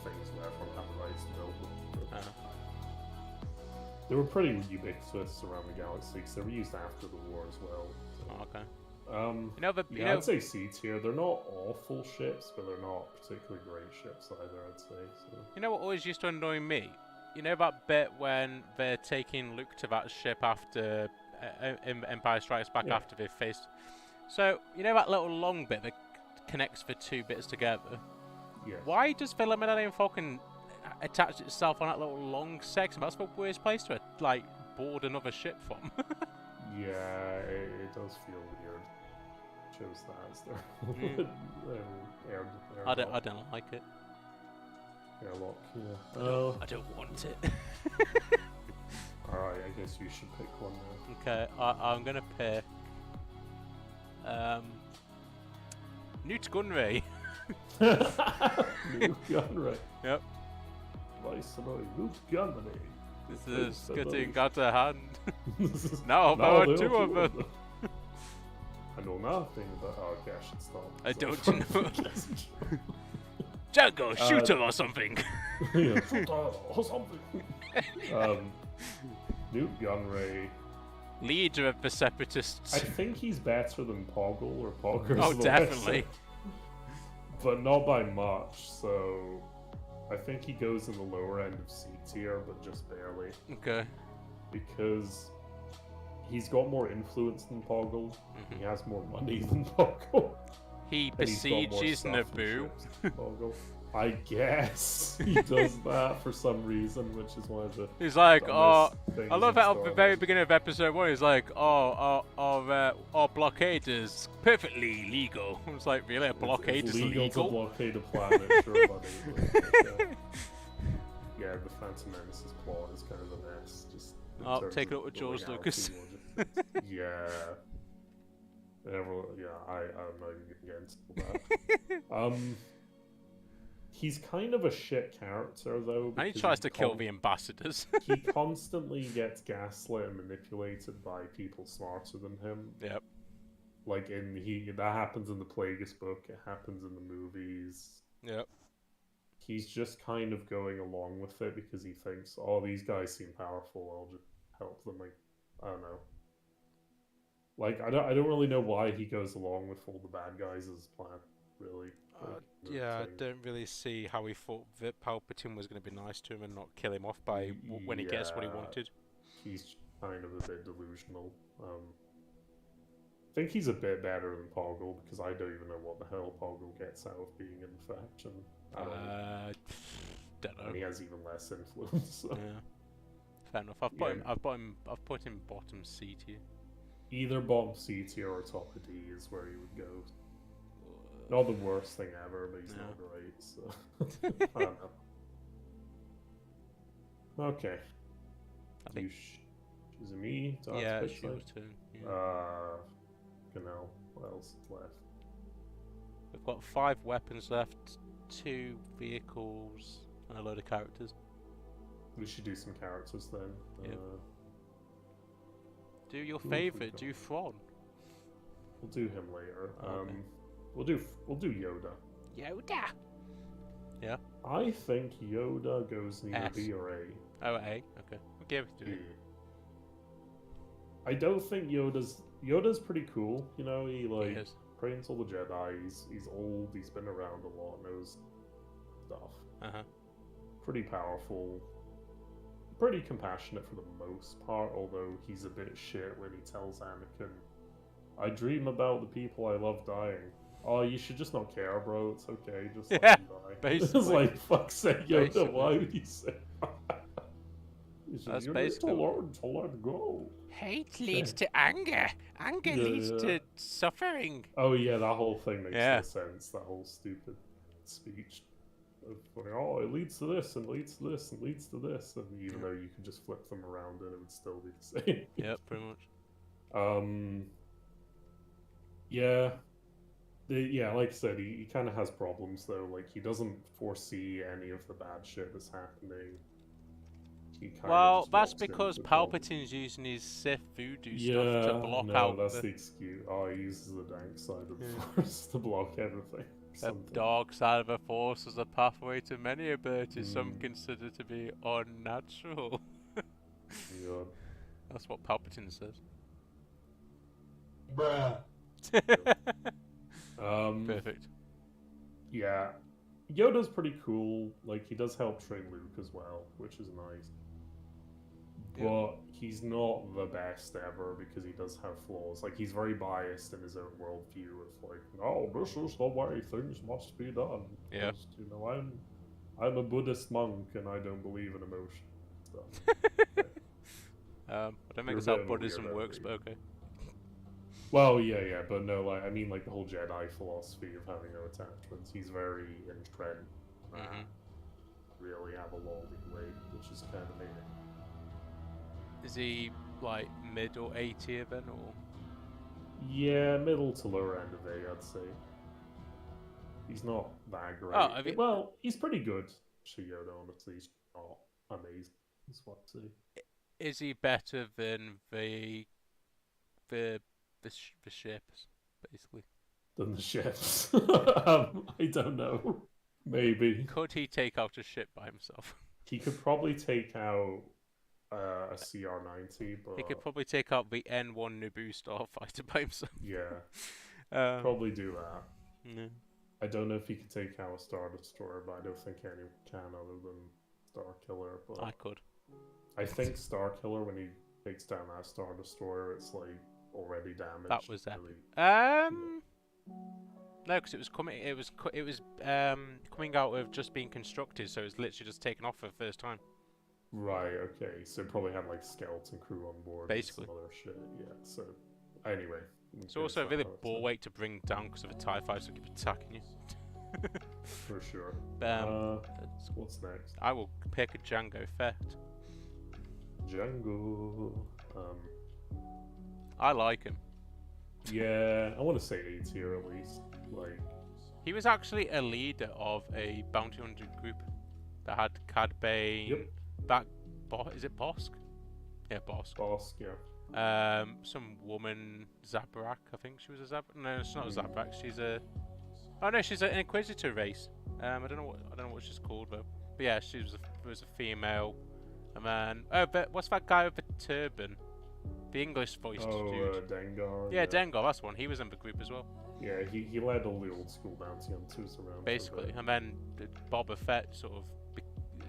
things where everyone had the rights to build them. They were pretty ubiquitous around the galaxy because they were used after the war as well. So. Oh, okay. I'd say C tier. They're not awful ships, but they're not particularly great ships either, I'd say. So. You know what always used to annoy me? You know that bit when they're taking Luke to that ship after Empire Strikes Back after they've faced... So, you know that little long bit that connects the two bits together? Yeah. Why does the Millennium Falcon attach itself on that little long section? That's the worst place to, like, board another ship from. Yeah, it does feel weird. Shows that as their air I don't like it. Airlock, yeah. I don't want it. Alright, I guess you should pick one now. Okay, I'm gonna pick Newt Gunray. Newt Gunray. Yep. Viceroy Newt Gunray. This is getting out of hand. Now about two of them. I know nothing about... Oh, okay, I should stop. I don't know. Django, shoot him or something. Yeah, or something. Newt Gunray. Leader of the Separatists. I think he's better than Poggle, or Pogger's Oh, the definitely. lesser. But not by much, so I think he goes in the lower end of C tier, but just barely. Okay. Because he's got more influence than Poggle, he has more money than Poggle. He and he's got more besieges stuff and Naboo. ships than Poggle. I guess he does that for some reason, which is one of the. He's like, oh, dumbest things I love in how at Star the very Wars. beginning of episode 1, he's like, oh, our blockade is perfectly legal. I was like, really? A blockade it's is legal legal? to blockade a planet, sure, buddy. Like, yeah, the Phantom Menace's plot is kind of a mess. Just in Oh, terms take it of up with the George legality Lucas. of it. Yeah. I'm not even gonna get into that. He's kind of a shit character though. And he because tries to kill the ambassadors. he constantly gets gaslit and manipulated by people smarter than him. Yep. Like that happens in the Plagueis book. It happens in the movies. Yep. He's just kind of going along with it because he thinks, oh, these guys seem powerful. I'll just help them. Like, I don't know. Like, I don't really know why he goes along with all the bad guys as planned. Really. Like, Yeah, I don't really see how he thought that Palpatine was going to be nice to him and not kill him off by when he gets what he wanted. He's kind of a bit delusional. I think he's a bit better than Poggle because I don't even know what the hell Poggle gets out of being in the faction. Don't know. And he has even less influence. So. Yeah. Fair enough. I've put him bottom C tier. Either bottom C tier or top of D is where he would go. Not the worst thing ever, but he's not great, so I don't know. Okay. I think. Is it me? To ask Yeah, this it's your thing? turn. Yeah. Genau. What else is left? We've got 5 weapons left, 2 vehicles, and a load of characters. We should do some characters then. Yep. Do your who have we favourite, got? do Thrawn. We'll do him later. Okay. We'll do Yoda. Yoda! Yeah? I think Yoda goes in either S. B or A. Oh, A. Okay. We'll give it to Yeah. him. I don't think Yoda's pretty cool. You know, he like is. trains all the Jedi. He's old. He's been around a lot. Knows stuff. Uh-huh. Pretty powerful. Pretty compassionate for the most part. Although he's a bit shit when he tells Anakin, "I dream about the people I love dying." Oh, you should just not care, bro. It's okay. Just let them die. basically. It's like, fuck's sake, Yoda. Basically. Why would you say that? That's You basically- need to learn to let go. Hate leads to anger. Anger leads to suffering. Oh yeah, that whole thing makes Yeah. no sense. That whole stupid speech of like, oh, it leads to this and leads to this and leads to this, and even though you could just flip them around and it would still be the same. Yep, pretty much. Yeah. Yeah, like I said, he kind of has problems though. Like he doesn't foresee any of the bad shit that's happening. He kinda Well, just that's walks into because the problem. Palpatine's using his Sith voodoo Yeah, stuff to block no, out that's the, the excuse. Oh, he uses the dank side of the Yeah. force to block everything. or the something. dark side of the Force as a pathway to many abilities some Mm. consider to be unnatural. Yeah. That's what Palpatine says. Bruh. Perfect. Yeah, Yoda's pretty cool. Like he does help train Luke as well, which is nice. Yeah. But he's not the best ever because he does have flaws. Like he's very biased in his own worldview of like, no, this is the way things must be done. Yeah. 'Cause, you know, I'm a Buddhist monk and I don't believe in emotion stuff. I don't think You're a that's how bit of a Buddhism weirdo, works, but maybe. okay. Well, yeah, but no, like I mean, like the whole Jedi philosophy of having no attachments. He's very in trend. Mhm. Really have a lot of leeway, which is kind of amazing. Is he like mid or A tier then, or? Yeah, middle to lower end of A, I'd say. He's not that great. Oh, I mean- Well, he's pretty good. Yoda, honestly, he's not amazing. That's what I'd say. Is he better than the ships, basically? Than the ships. I don't know. Maybe. Could he take out a ship by himself? He could probably take out a CR-90, but... He could probably take out the N1 Naboo starfighter by himself. Yeah, Probably. probably do that. No. I don't know if he could take out a Star Destroyer, but I don't think anyone can other than Starkiller. But I could. I think Starkiller, when he takes down that Star Destroyer, it's like already damaged. That was really. No, because it was coming. It was coming out of just being constructed, so it's literally just taken off for the first time. Right. Okay. So it probably had like skeleton crew on board. Basically. And some other shit. Yeah. So anyway. It's also a really ball weight to bring down because of a TIE fighter keep attacking you. For sure. What's next? I will pick a Django Fett. Django. I like him. Yeah, I want to say A tier at least. Like, he was actually a leader of a bounty hunter group that had Cad Bane. Yep. Is it Bosk? Yeah, Bosk. Bosk, yeah. Some woman, Zabrak. I think she was a Zabrak. No, it's not a Zabrak. She's a. Oh no, she's an Inquisitor race. I don't know what she's called though. But yeah, she was a female. And then but what's that guy with the turban? The English voiced dude. Dengar. Yeah, Dengar. That's one. He was in the group as well. Yeah, he led all the old school bounty hunters around. Basically, and then Boba Fett sort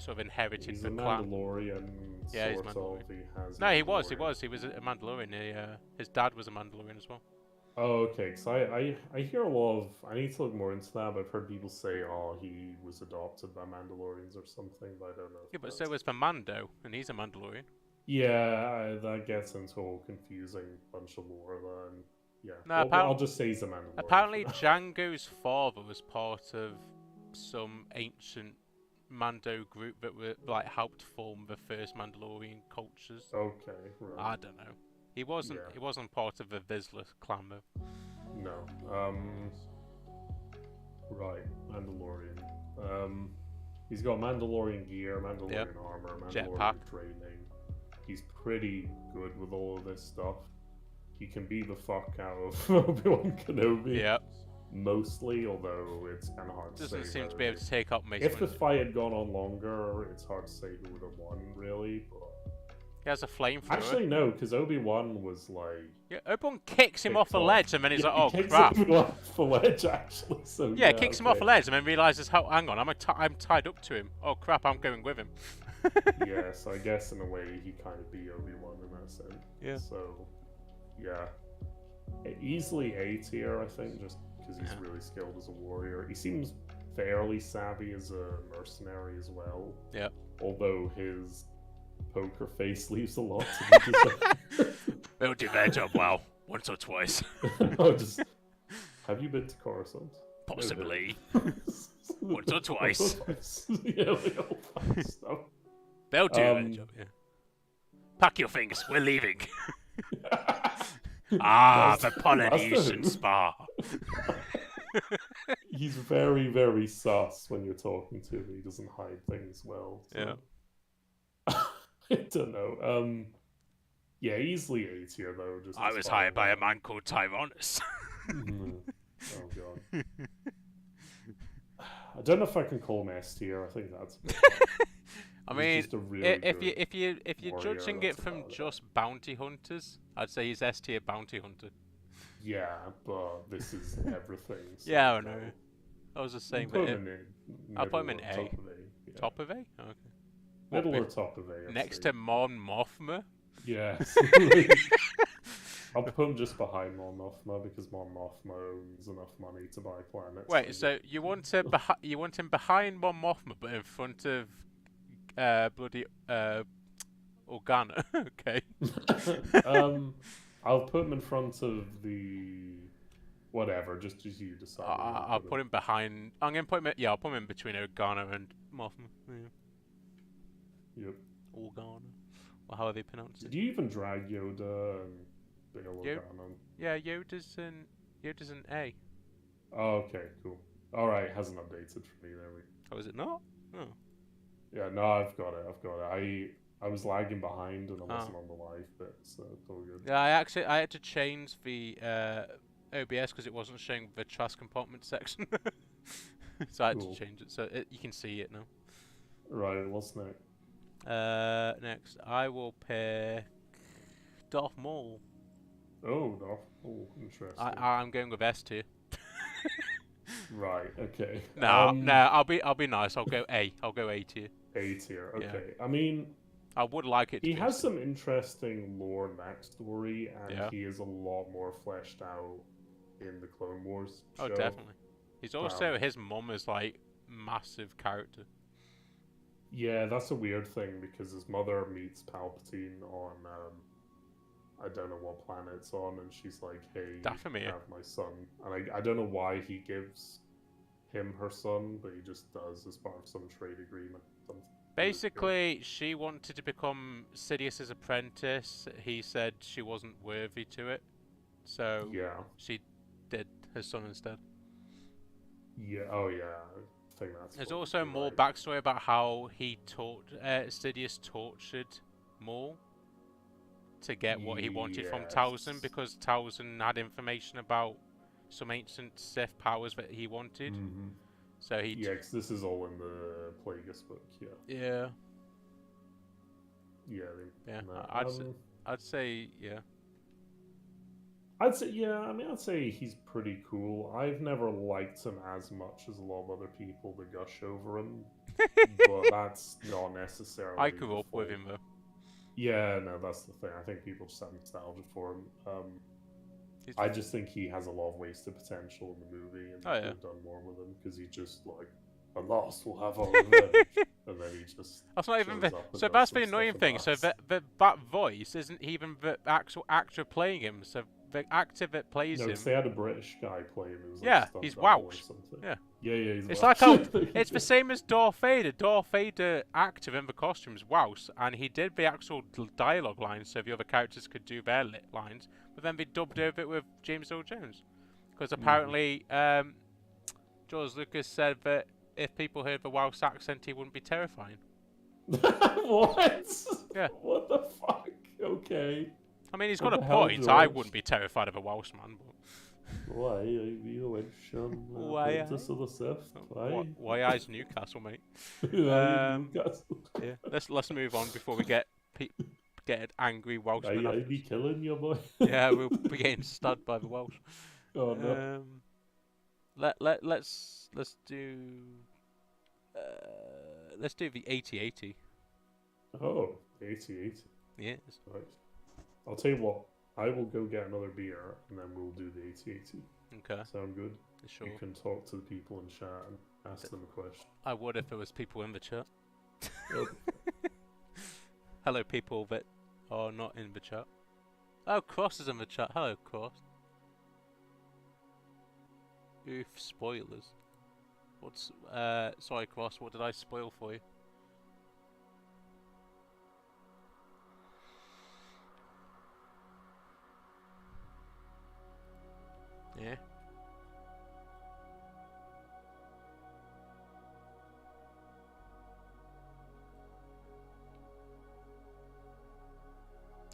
of inherited he's the a clan. Mandalorian. Yeah, he's Mandalorian. He was a Mandalorian. His dad was a Mandalorian as well. Oh, okay. So I hear a lot of. I need to look more into that. But I've heard people say, "Oh, he was adopted by Mandalorians or something," but I don't know. Yeah, but so was the Mando, and he's a Mandalorian. Yeah, that gets into a whole confusing bunch of lore then. Yeah. No, I'll just say he's a Mandalorian. Apparently, Django's father was part of some ancient Mando group that were like helped form the first Mandalorian cultures. Okay, right. I don't know. He wasn't. Yeah. He wasn't part of the Vizsla clan though. No. Right. Mandalorian. He's got Mandalorian gear, Mandalorian armor, Mandalorian Jetpack. training. He's pretty good with all of this stuff. He can beat the fuck out of Obi-Wan Kenobi. Yep. Mostly, although it's kind of hard to say. Doesn't seem to be able to take up Mace If the Windu. fight had gone on longer, it's hard to say who would have won, really. But He has a flamethrower. actually, no, because Obi-Wan was like... Yeah, Obi-Wan kicks him off a ledge and then he's like, he oh kicks crap. Obi-Wan off a ledge, actually. So, Yeah, kicks him off a okay. ledge and then realizes, hang on, I'm tied up to him. Oh crap, I'm going with him. Yeah, so I guess in a way he kind of beat Obi-Wan in that sense. Yeah. So, yeah. Easily A tier, I think, just because he's really skilled as a warrior. He seems fairly savvy as a mercenary as well. Yeah. Although his poker face leaves a lot to be desired. They'll do their job well, once or twice. Oh, just... Have you been to Coruscant? Possibly. No. Once or twice. Yeah, they all find stuff. They'll do their job, yeah. Pack your things, we're leaving. The Polynesian spa. He's very, very sus when you're talking to him. He doesn't hide things well. So. Yeah. I don't know. Yeah, easily A tier though. Just I was hired by a man called Tyrannus. Oh god. I don't know if I can call him S tier. I think that's. I mean, just a really if you're warrior, judging it that's from about it. just bounty hunters, I'd say he's S tier bounty hunter. Yeah, but this is everything. So Yeah, I know. I was just saying Put that. him in I'll put him in middle A. or top of A. Yeah. Top of A? Okay. Middle What or bit? top of A. I'd Next say. to Mon Mothma? Yes. I'll put him just behind Mon Mothma because Mon Mothma owns enough money to buy planets. Wait, so you want him behind Mon Mothma, but in front of bloody Organa? Okay. I'll put him in front of the whatever. Just as you decide. I'll put him behind. I'm gonna put him. Yeah, I'll put him in between Organa and Mothma. Yeah. Yep. Organa. Or how are they pronounced? Did you even drag Yoda and Bail Organa? Yeah, Yoda's an A. Oh, okay, cool. All right, hasn't updated for me. There we. Oh, is it not? Oh. Yeah, no, I've got it. I was lagging behind and I wasn't on the live bit, so it's all good. Yeah, I had to change the OBS because it wasn't showing the trash compartment section. So I had Cool. to change it so you can see it now. Right, what's next? Next, I will pick Darth Maul. Oh, no. Oh, interesting. I'm going with S tier. Right, okay. No, I'll be nice. I'll go A. I'll go A tier. A tier, Yeah. okay. I mean, I would like it to he be has S tier. some interesting lore and backstory, and Yeah. he is a lot more fleshed out in the Clone Wars show. Oh, definitely. He's also his mum is like massive character. Yeah, that's a weird thing because his mother meets Palpatine on I don't know what planet it's on, and she's like, "Hey, you Dathomir. have my son," and I don't know why he gives him her son, but he just does as part of some trade agreement. Basically, she wanted to become Sidious's apprentice. He said she wasn't worthy to it, so yeah, she did his son instead. yeah, oh yeah, I think that's. There's also more backstory about how he Sidious tortured Maul to get what he wanted from Talzin, because Talzin had information about some ancient Sith powers that he wanted. Mm-hmm. So he. Yeah, because this is all in the Plagueis book. Yeah. Yeah. Yeah. Yeah. No, I'd say yeah. I'd say yeah. I mean, I'd say he's pretty cool. I've never liked him as much as a lot of other people that gush over him, but that's not necessarily. I grew up with him though. Yeah, no, that's the thing. I think people just have nostalgia for him. I just think he has a lot of wasted potential in the movie, and they could have done more with him because he's just like, "At last we'll have our revenge," and then he just. That's not even so. That's the annoying thing. So that voice isn't even the actual actor playing him. So the actor that plays him. They had a British guy playing him. Yeah, he's Welsh. Yeah. Yeah, he's it's Welsh. like it's the same as Darth Vader. Darth Vader actor in the costume is Welsh, and he did the actual dialogue lines so the other characters could do their lines, but then they dubbed over it with James Earl Jones, because apparently George Lucas said that if people heard the Welsh accent, he wouldn't be terrifying. What? Yeah. What the fuck? Okay. I mean, he's got a point. I wouldn't be terrified of a Welshman, but. Why are you Welsh on Apprentice of the Sith? Why is Newcastle, mate? Newcastle. Yeah. Let's move on before we get angry Welshmen. I'd be killing you, boy. Yeah, we'll be getting stunned by the Welsh. Oh no. Let's do the 80-80. Oh, 80-80. Yes. Right. I'll tell you what. I will go get another beer, and then we'll do the 80-80. Okay. Sound good? Sure. You can talk to the people in chat and ask them a question. I would if there was people in the chat. Yep. Hello, people that are not in the chat. Oh, Cross is in the chat. Hello, Cross. Oof, spoilers. What's sorry, Cross. What did I spoil for you? Yeah.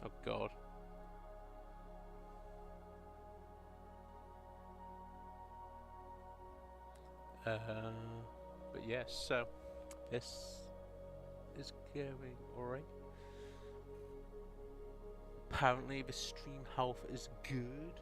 Oh God. But yes, so this is going alright. Apparently the stream health is good.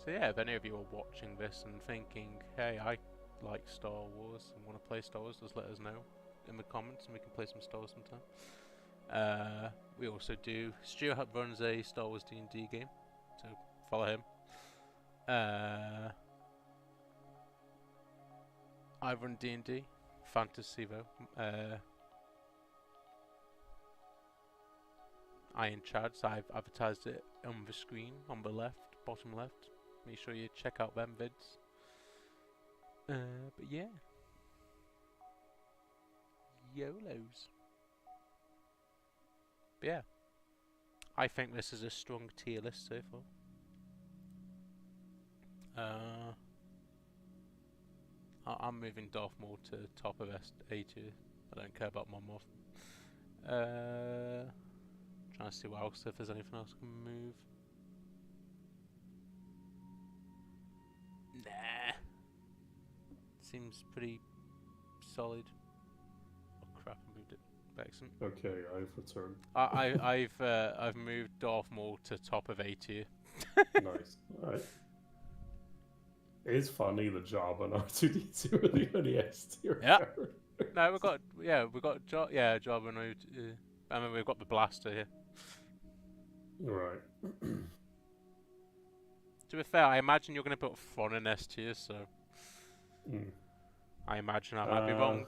So yeah, if any of you are watching this and thinking, hey, I like Star Wars and want to play Star Wars, just let us know in the comments and we can play some Star Wars sometime. We also do, Stu runs a Star Wars D&D game, so follow him. I run D&D, fantasy though. Iron Chads, I've advertised it on the screen, on the left, bottom left. Make sure you check out them vids. But yeah. YOLOs. But yeah. I think this is a strong tier list so far. I'm moving Darth Maul to top of A tier. I don't care about Mon Mothma. Trying to see what else, if there's anything else I can move. Nah. Seems pretty solid. Oh crap! I moved it. Excellent. Okay, I've returned. I've moved Darth Maul to top of A tier. Nice. Alright. It is funny the Jabba and R2D2 are the only S tier. Yeah. No, we got Jabba and I mean we've got the blaster here. Right. To be fair, I imagine you're going to put Thrawn in S tier, so I imagine I might be wrong.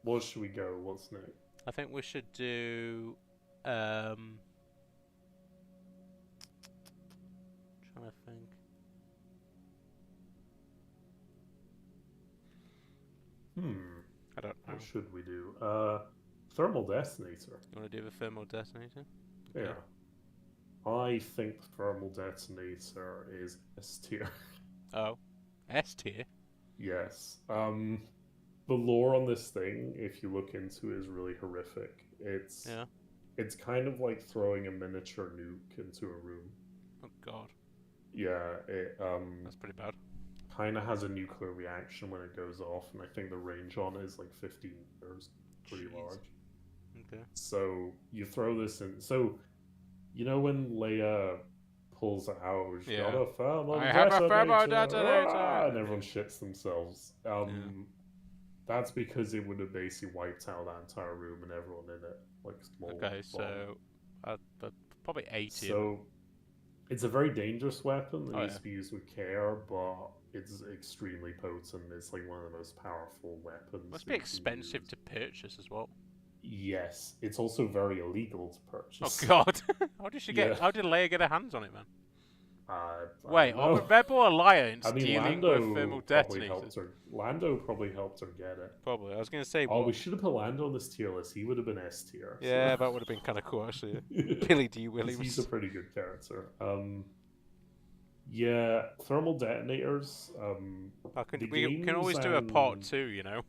What should we go? What's next? I think we should do. Trying to think. I don't know. What should we do? Thermal Detonator. You want to do the thermal detonator? Okay. Yeah. I think the Thermal Detonator is S tier. Oh, S tier? Yes. The lore on this thing, if you look into it, is really horrific. It's kind of like throwing a miniature nuke into a room. Oh god. Yeah, it that's pretty bad. Kind of has a nuclear reaction when it goes off, and I think the range on it is like 15 meters. Pretty large. Okay. So you throw this in. So you know when Leia pulls it out, she's got a thermal I have a thermal detonator, and everyone shits themselves. That's because it would have basically wiped out that entire room and everyone in it, like a small. Okay, bomb. so probably 80. So it's a very dangerous weapon that needs to be used with care, but it's extremely potent. It's like one of the most powerful weapons. Must be expensive to purchase as well. Yes, it's also very illegal to purchase. Oh god! How did she get? How did Leia get her hands on it, man? Wait, are Rebel Alliance dealing Lando with thermal detonators? Lando probably helped her get it. Probably. I was gonna say. Oh, we should have put Lando on this tier list. He would have been S tier. Yeah, that would have been kind of cool actually. Billy D. Williams. He's a pretty good character. Yeah, thermal detonators. We can always do a part 2, you know.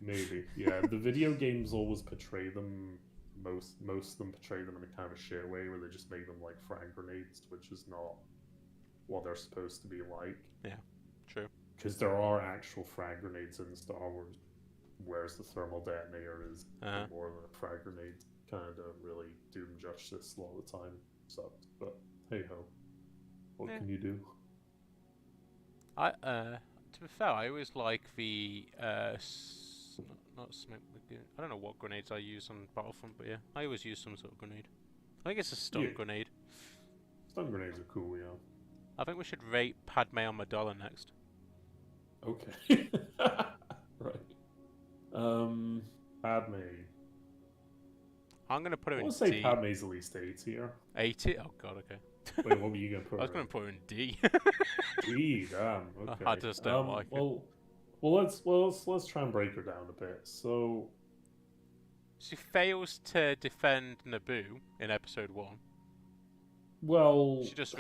Maybe, yeah. The video games always portray them. Most of them portray them in a kind of a shit way, where they just make them like frag grenades, which is not what they're supposed to be like. Yeah, true. Because there are actual frag grenades in Star Wars, whereas the thermal detonator is more of a frag grenade. Kind of don't really do them justice a lot of the time. Sucks, but hey ho. What can you do? To be fair, I always like the not smoke. I don't know what grenades I use on Battlefront, but yeah, I always use some sort of grenade. I think it's a stun grenade. Stun grenades are cool, yeah. I think we should rate Padme Amidala next. Okay. Right. Padme. I'm gonna put her in D. I say Padme's at least A tier. A tier? Oh god, okay. Wait, what were you gonna put? I was gonna put her in D. D, damn. Okay. I just don't like it. Let's try and break her down a bit. So she fails to defend Naboo in Episode 1. Well, she just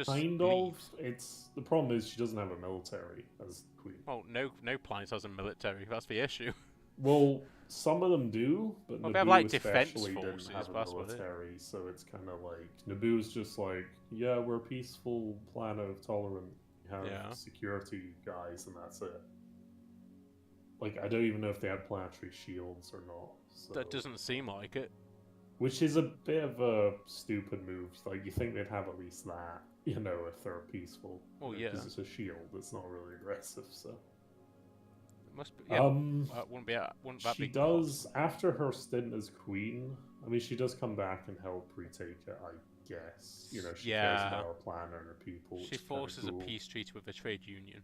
kind leaves. of. It's the problem is she doesn't have a military as queen. Well, no planet has a military. That's the issue. Well, some of them do, but Naboo they have like especially defense forces. didn't have a military, so it's kind of like Naboo's just like, yeah, we're a peaceful planet of tolerant. We have security guys, and that's it. Like, I don't even know if they had planetary shields or not. So. That doesn't seem like it. Which is a bit of a stupid move. Like, you think they'd have at least that, you know, if they're peaceful. Well, yeah. Because it's a shield. It's not really aggressive, so. It must be. Yeah. Wouldn't that she be does, after her stint as queen, I mean, she does come back and help retake it, I guess. You know, she cares about her planet and her people. She forces a peace treaty with the trade union.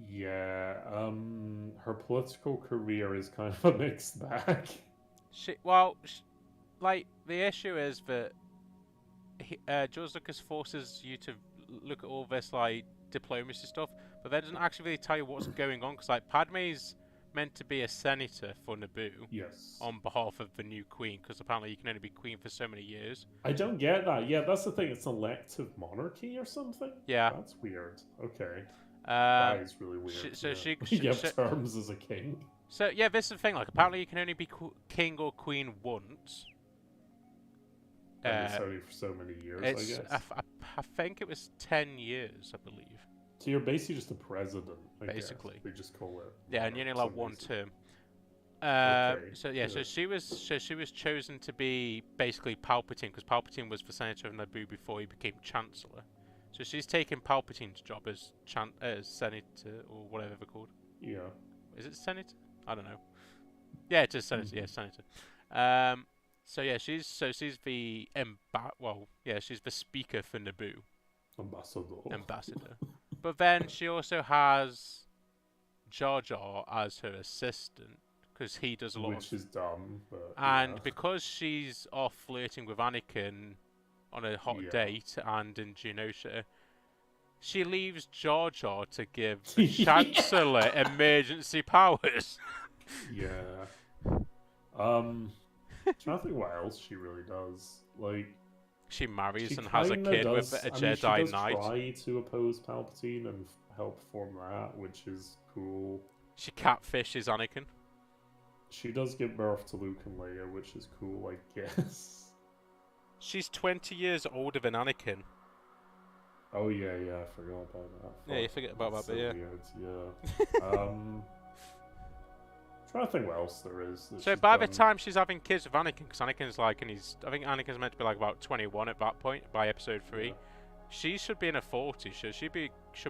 Yeah, her political career is kind of a mixed bag. Like, the issue is that George Lucas forces you to look at all this, like, diplomacy stuff, but that doesn't actually really tell you what's going on, because, like, Padme's meant to be a senator for Naboo. Yes. On behalf of the new queen, because apparently you can only be queen for so many years. I don't get that. Yeah, that's the thing. It's elective monarchy or something? Yeah. That's weird. Okay. That is really weird. She have terms as a king. So, yeah, this is the thing. Like, apparently you can only be king or queen once. And it's only for so many years, I guess. I think it was 10 years, I believe. So you're basically just a president, I Basically. guess. They just call it. Yeah, and you only for like some one reason. term. Okay, So yeah, so she was chosen to be basically Palpatine because Palpatine was the Senator of Naboo before he became Chancellor. So she's taken Palpatine's job as Senator or whatever they're called. Yeah. Is it Senator? I don't know. Yeah, it is Senator. Yeah, Senator. So yeah, she's the she's the Speaker for Naboo. Ambassador. But then she also has Jar Jar as her assistant because he does a lot Which is dumb, but and yeah. because she's off flirting with Anakin on a hot date and in Genosha, she leaves Jar Jar to give the Chancellor emergency powers. Yeah. Trying to think what else she really does. Like, She marries she and has a kinda kid does, with a I mean, she Jedi does Knight. try to oppose Palpatine and help form that, which is cool. She catfishes Anakin. She does give birth to Luke and Leia, which is cool, I guess. She's 20 years older than Anakin. Oh yeah, I forgot about that. Yeah, you forget about that, but yeah. Weird, yeah. Trying to think what else there is. So by the time she's having kids with Anakin, because Anakin's like, I think Anakin's meant to be like about 21 at that point by Episode 3. Yeah. She should be in her 40s, so should be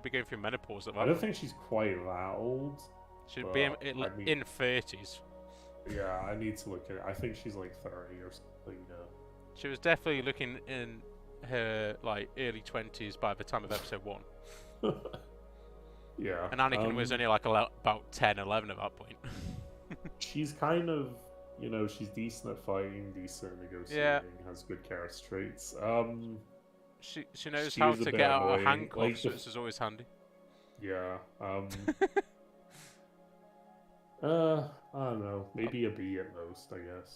going through menopause at that point. I don't think she's quite that old. Should be in 30s. Yeah, I need to look at it. I think she's like 30 or something. She was definitely looking in her like early 20s by the time of Episode 1. Yeah. And Anakin was only like about 10, 11 at that point. She's kind of, she's decent at fighting, decent at negotiating, has good character traits. She knows how to get out of handcuffs, so this is always handy. Yeah. I don't know. Maybe a B at most, I guess.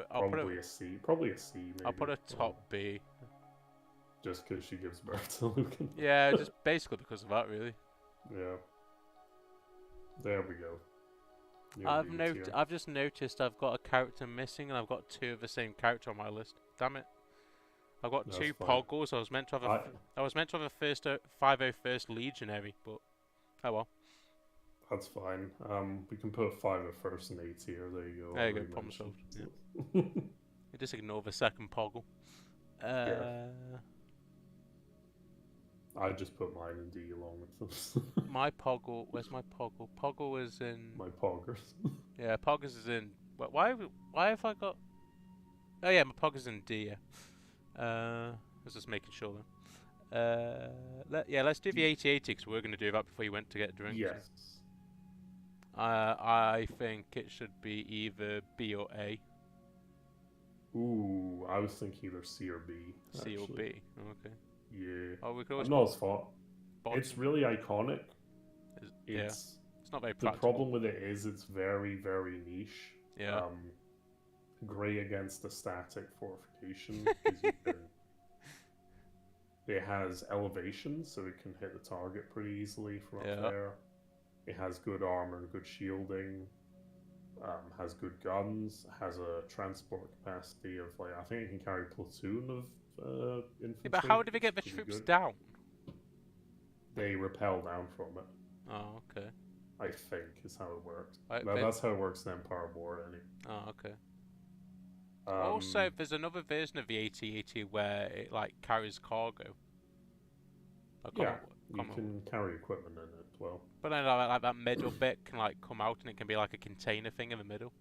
Probably a C. Probably a C. Maybe. I'll put a top B. Just because she gives birth to Luke. Yeah, just basically because of that, really. Yeah. There we go. I've just noticed I've got a character missing, and I've got 2 of the same character on my list. Damn it! I've got 2 Poggles. I was meant to have a 501st Legionary, but oh well. That's fine. We can put 501st in A tier. There you go. There you go. Problem solved. Yeah. You just ignore the second Poggle. Yeah. I just put mine in D along with them. My Poggle, where's my Poggle? Poggle is in... My Poggers. Yeah, Poggers is in... Why have I got... Oh yeah, my Pogger's in D, yeah. I was just making sure then. Let's do the 80-80 because we're going to do that before you went to get a drink. Yes. I think it should be either B or A. Ooh, I was thinking either C or B. C or B, okay. Yeah. Oh, we could always... I'm not as far. It's really iconic. It's not very The practical. problem with it is it's very, very niche. Yeah. Great against the static fortification. It has elevation, so it can hit the target pretty easily from up there. It has good armor and good shielding. Has good guns. Has a transport capacity of I think it can carry a platoon of infantry. Yeah, but how do they get the troops down? They rappel down from it. Oh, okay. I think is how it works. That's how it works in Empire War, anyway. Oh, okay. Also, there's another version of the AT-AT where it carries cargo. You can carry equipment in it as well. But then that middle bit can come out and it can be like a container thing in the middle.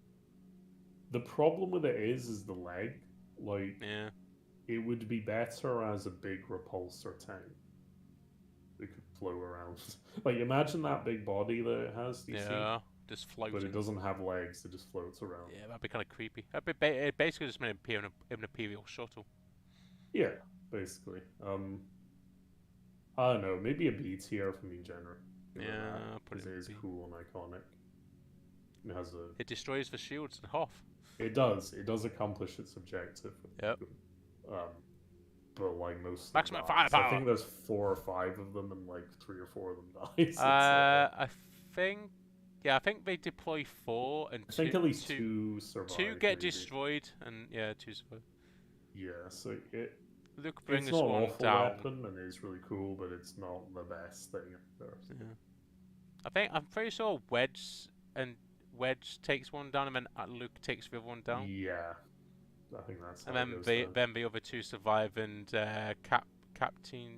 The problem with it is the leg. Yeah. It would be better as a big repulsor tank. It could float around. Imagine that big body that it has. Just floating. But it doesn't have legs. It just floats around. Yeah, that'd be kind of creepy. It basically just made an Imperial shuttle. Yeah, basically. I don't know. Maybe a B tier for me, general. Yeah, because it is cool and iconic. It has a. It destroys the shields in half. It does. It does accomplish its objective. Yep. But most maximum firepower. I think there's 4 or 5 of them, and 3 or 4 of them die. I think they deploy 4, and I think at least 2 survive. 2 get destroyed, and 2 survive. Yeah, so Luke brings It's not an one awful down. weapon, and it's really cool, but it's not the best thing ever. Yeah. I'm pretty sure Wedge takes one down, and then Luke takes the other one down. Yeah, I think that's how And it goes then the other two survive, and Captain.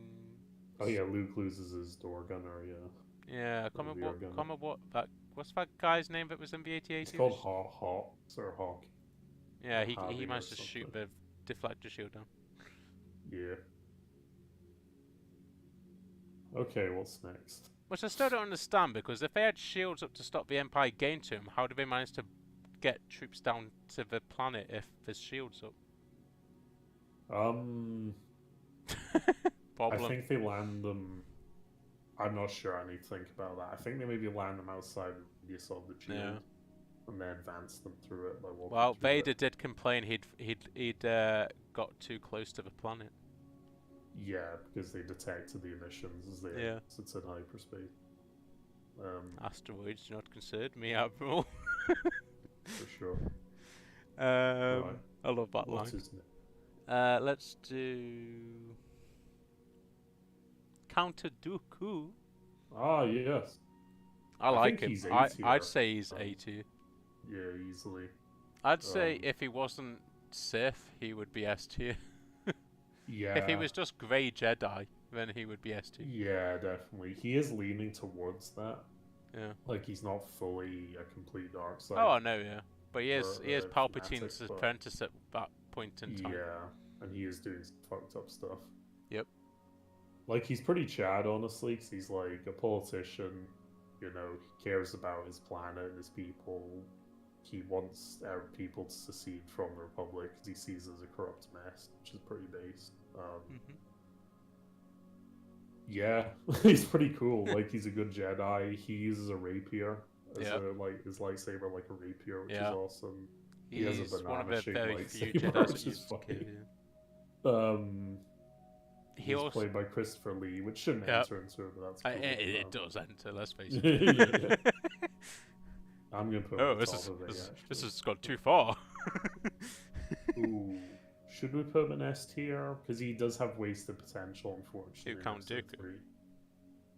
Oh yeah, Luke loses his door gunner. Yeah. Yeah, I can't remember what that. What's that guy's name that was in the AT-AT? It's called Hawks or Hawk. Yeah, or he Harvey managed or to shoot something. the deflector shield down. Yeah. Okay, what's next? Which I still don't understand, because if they had shields up to stop the Empire getting to him, how did they manage to get troops down to the planet if there's shields up? I think they land them. I'm not sure. I need to think about that. I think they maybe land them outside the radius of the shield, and then advance them through it. Like well, Vader did complain he'd got too close to the planet. Yeah, because they detected the emissions as they exited hyperspace. Asteroids do not concern me, Admiral. For sure. Right. I love that line. What's his name? Let's do Counter Dooku. Ah, yes. I like think him. he's I'd say he's A tier. Yeah, easily. I'd say if he wasn't Sith, he would be S tier. Yeah. If he was just Grey Jedi, then he would be S tier. Yeah, definitely. He is leaning towards that. Yeah. Like he's not fully a complete dark side. Oh, I know, yeah. But he is Palpatine's fanatic, apprentice at that point in time. Yeah, and he is doing some fucked up stuff. Yep. Like, he's pretty Chad, honestly, because he's like a politician, you know, he cares about his planet and his people. He wants our people to secede from the Republic because he sees it as a corrupt mess, which is pretty base. Yeah, he's pretty cool. Like, he's a good Jedi. He uses a rapier as his lightsaber like a rapier, which is awesome. He has a banana-shaped lightsaber, which is funny. He's played by Christopher Lee, which shouldn't enter into it, but that's cool. It does enter, let's face it. I'm gonna put this has gone too far. Ooh. Should we put him in S tier? Because he does have wasted potential, unfortunately. Count Dooku.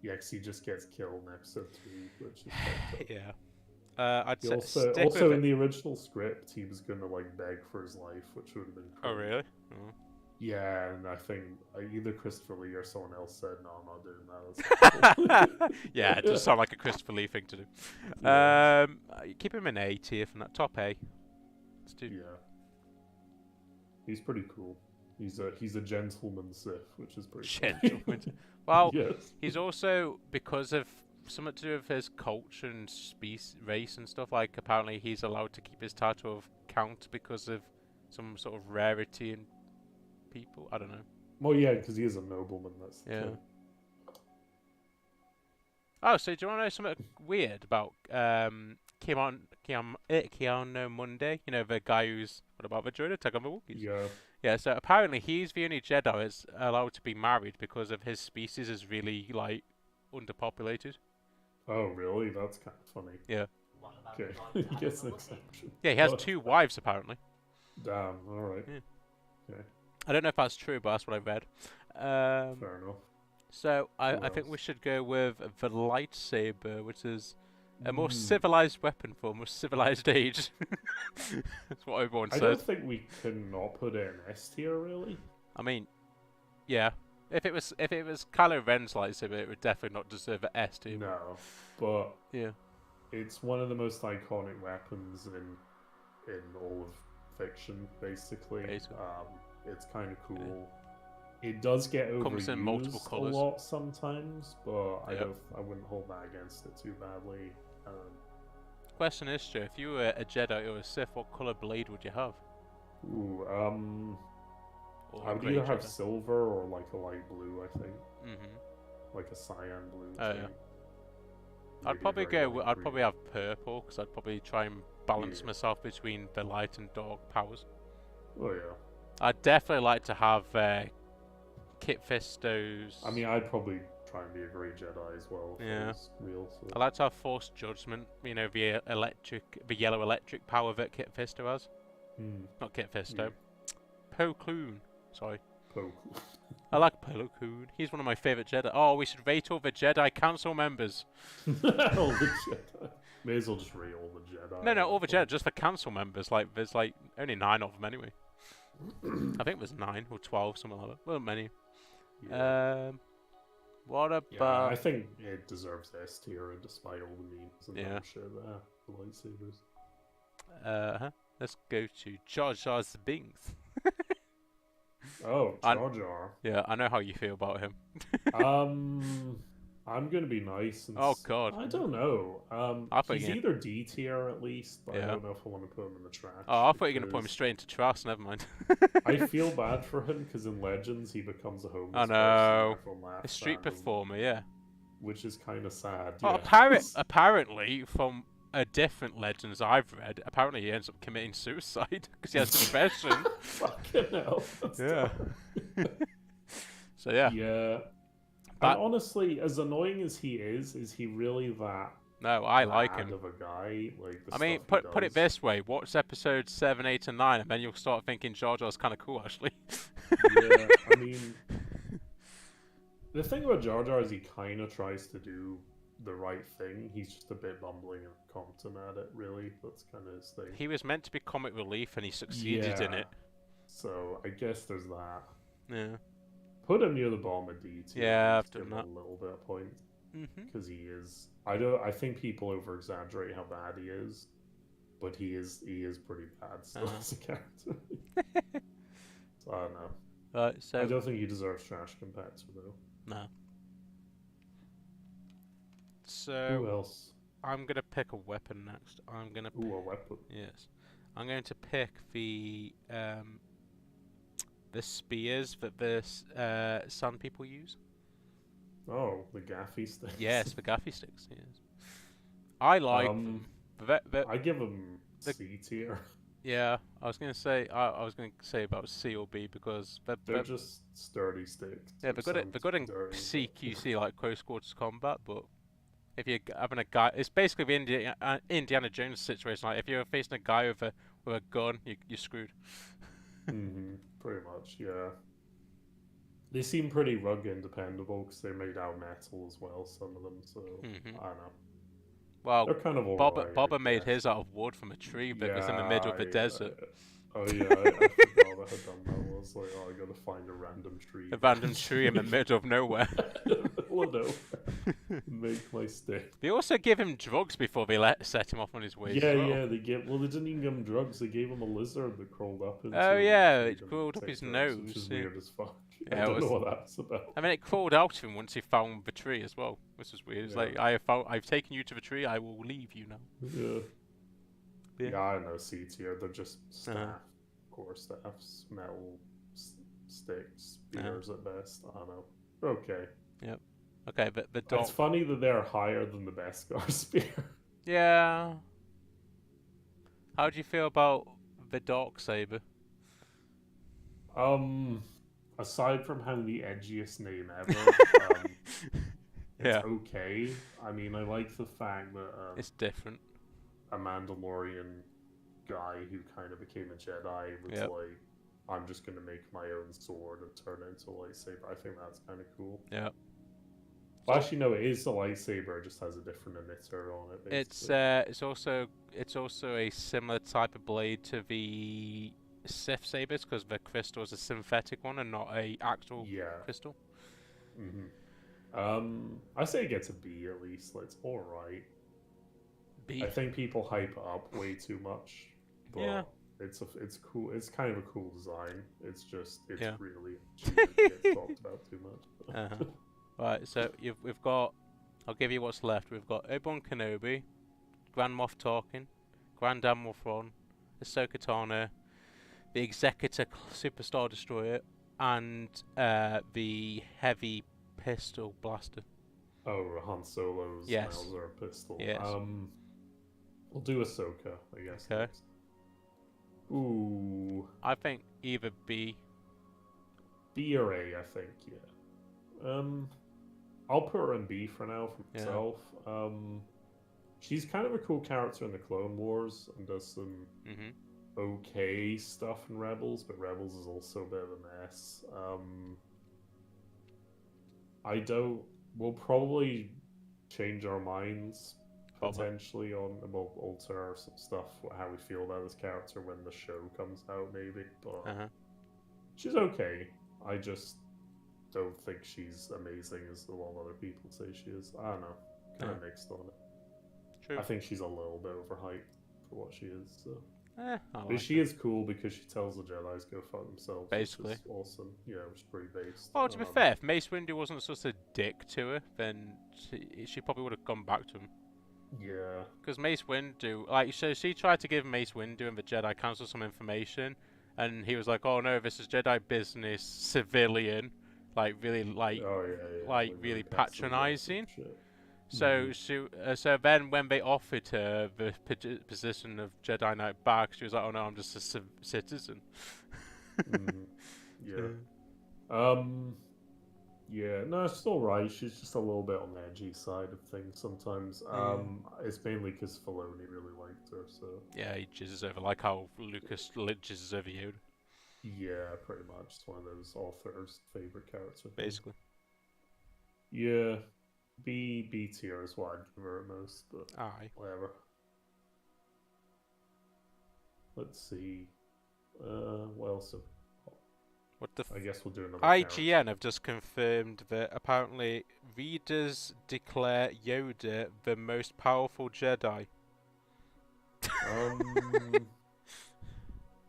Yeah, because he just gets killed in episode 3, which is yeah. I'd say also in the original script, he was gonna like beg for his life, which would have been cool. Oh really? Oh. Yeah, and I think either Christopher Lee or someone else said, "No, I'm not doing that." Yeah, it does sound like a Christopher Lee thing to do. Yeah. Keep him in A tier from that top A. Let's do. Yeah. He's pretty cool. He's a gentleman Sith, which is pretty gentleman. Well, yes. He's also, because of something to do with his culture and race and stuff. Like apparently he's allowed to keep his title of Count because of some sort of rarity in people. I don't know. Well, yeah, because he is a nobleman. That's the thing. Oh, so do you want to know something weird about Keanu Monday? You know, the guy who's what about the droid attack on the Wookiees? Yeah. Yeah, so apparently he's the only Jedi that's allowed to be married because of his species is really like underpopulated. Oh, really? That's kind of funny. Yeah. Okay, he gets an exception. Yeah, he has 2 wives apparently. Damn. All right. Yeah. Okay. I don't know if that's true, but that's what I read. Fair enough. So I think we should go with the lightsaber, which is a more civilized weapon for a more civilized age. That's what everyone says. I don't think we can not put it in S tier, really. I mean, yeah. If it was Kylo Ren's lightsaber, it would definitely not deserve an S tier. No, but yeah, it's one of the most iconic weapons in all of fiction, basically. It's kind of cool. Yeah. It does get overused in multiple colors a lot sometimes, but I wouldn't hold that against it too badly. Question is, Joe, if you were a Jedi or a Sith, what color blade would you have? Ooh, I would either have silver or like a light blue, I think. Like a cyan blue. Oh yeah. I'd probably I'd probably have purple because I'd probably try and balance myself between the light and dark powers. Oh yeah. I'd definitely like to have Kit Fisto's. I mean, I'd probably try and be a great Jedi as well. Yeah. Real, so. I'd like to have Force Judgment. You know, the yellow electric power that Kit Fisto has. Not Kit Fisto. Plo Koon. Sorry. Poe. I like Plo Koon. He's one of my favorite Jedi. Oh, we should rate all the Jedi Council members. All the Jedi. May as well just rate all the Jedi. No, all the Jedi, just the council members. Like, there's like only 9 of them anyway. I think there's 9 or 12, something like that. Well, many. Yeah. What Yeah, about? I think it deserves S tier despite all the memes and Yeah. shit there. The lightsabers. Let's go to Jar Jar's Binks. Oh, Jar Jar. Yeah, I know how you feel about him. I'm gonna be nice. And Oh God. I don't know. I thought He's you- either D tier at least, but I Yeah. don't know if I want to put him in the trash. Oh, I thought you were gonna put him because straight into trash. Never mind. I feel bad for him because in Legends he becomes a homeless I person. know. and everyone laughs A street at him, performer, yeah. which is kind of sad. Well, yeah. apparently, from a different Legends I've read, apparently he ends up committing suicide because he has depression. Fucking hell. That's Yeah. dark. So yeah. Yeah. But- And honestly, as annoying as he is he really that No, I like bad him. of a guy? Like, the I mean, stuff he put it does? this way: watch episodes 7, 8, and 9, and then you'll start thinking Jar Jar's kind of cool, actually. Yeah, I mean, the thing about Jar Jar is he kind of tries to do the right thing. He's just a bit bumbling and incompetent at it, really. That's kind of his thing. He was meant to be comic relief, and he succeeded in Yeah. it. So, I guess there's that. Yeah. Put him near the bottom of D tier. Yeah, just I've give done him a little bit of points. Mhm. Because he is. I think people over exaggerate how bad he is, but he is pretty bad still as a character. So I don't know. Right. So I don't think he deserves trash compactor though. no. Who So else? I'm gonna pick a weapon next. I'm gonna Ooh, a weapon. yes. I'm going to pick the spears that the Sun people use. Oh, the gaffy sticks. Yes, the gaffy sticks. Yes. I like them. I give him the- C tier. Yeah, I was gonna say about C or B because They're just sturdy sticks. yeah, they're good in Sturdy, but- CQC like close quarters combat, but if you're having a guy, it's basically the Indiana Jones situation. Like if you're facing a guy with a gun, you're screwed. Pretty much, yeah. They seem pretty rugged and dependable because they're made out of metal as well, some of them, so Mhm. I don't know. Well, They're kind of Boba made his out of wood from a tree that was in the middle of the desert. Oh yeah, I forgot I had done that. I was like, oh, I gotta find a random tree. A random tree in the middle of nowhere. Well, no. Make my stick. They also give him drugs before they set him off on his way. Yeah, as well. yeah, they didn't even give him drugs, they gave him a lizard that crawled up into Oh, him yeah, and it made him crawled up take his drugs, which nose, is yeah. weird as fuck. Yeah, I it don't know was- what that's about. I mean, it crawled out of him once he found the tree as well, which was weird. It's like I've taken you to the tree. I will leave you now. Yeah. Yeah. Yeah, I don't know, C tier, they're just staff. Uh-huh. Core staffs, metal sticks, Uh-huh. spears at best. I don't know. Okay. Okay, but the dog. It's funny that they're higher than the Beskar spear. Yeah. How do you feel about the dark saber? Aside from having the edgiest name ever, Yeah, it's okay. I mean, I like the fact that it's different. a Mandalorian guy who kind of became a Jedi was Yep. like, I'm just gonna make my own sword and turn it into a lightsaber. I think that's kind of cool. Yeah. Well, actually, no, it is a lightsaber. It just has a different emitter on it. Basically. It's also a similar type of blade to the Sith sabers because the crystal is a synthetic one and not a actual Yeah. crystal. I say it gets a B at least. Like, it's all right. B. I think people hype it up way too much. But Yeah. It's cool. It's kind of a cool design. It's Yeah. really cheap. It gets talked about too much. Uh-huh. Right, so we've got. I'll give you what's left. We've got Obi-Wan Kenobi, Grand Moff Tarkin, Grand Admiral Thrawn, Ahsoka Tano, the Executor Superstar Destroyer, and the Heavy Pistol Blaster. Oh, Han Solo's Yes. Mauser pistol. Yes. We'll do Ahsoka, I guess. Okay. Next. Ooh, I think either B. B or A, I think. Yeah. I'll put her in B for now for Yeah. myself. She's kind of a cool character in the Clone Wars and does some okay stuff in Rebels, but Rebels is also a bit of a mess. I don't. We'll probably change our minds Probably. potentially on. We'll alter some stuff, how we feel about this character when the show comes out, maybe. But she's okay. I just don't think she's amazing as a lot of other people say she is. I don't know. Kind of mixed on it. True. I think she's a little bit overhyped for what she is. So. But she is cool because she tells the Jedi's go fuck themselves. Basically. Which is awesome. Yeah, which is pretty based. Well, to be fair, if Mace Windu wasn't such a dick to her, then she probably would have gone back to him. Yeah. Because Mace Windu, like, so she tried to give Mace Windu and the Jedi Council some information, and he was like, "Oh no, this is Jedi business, civilian," like really, like, like really patronizing. So so then when they offered her the position of Jedi Knight back, she was like, "Oh no, I'm just a citizen." Yeah. Yeah, no, it's all right. She's just a little bit on the edgy side of things sometimes. It's mainly because Filoni really liked her, so... Yeah, he jizzes over, like how Lucas jizzes over Yoda. Yeah, pretty much. It's one of those authors' favourite characters. Basically. Yeah. B tier is what I'd give her at most, but whatever. Let's see. What else? I guess we'll do another IGN have just confirmed that apparently readers declare Yoda the most powerful Jedi.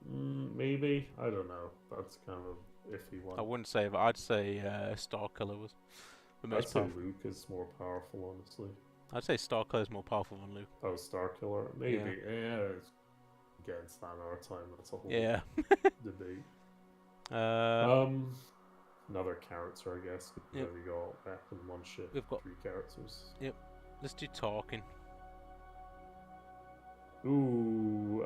Maybe. I don't know. That's kind of iffy one. I wouldn't say that. I'd say Starkiller was the most powerful. I'd say Luke is more powerful, honestly. I'd say Starkiller is more powerful than Luke. Oh, Starkiller? Maybe. Yeah. Against that another time. That's a whole debate. Another character, I guess. Yep. We got back in one ship. We've got 3 characters. Yep. Let's do talking. Ooh,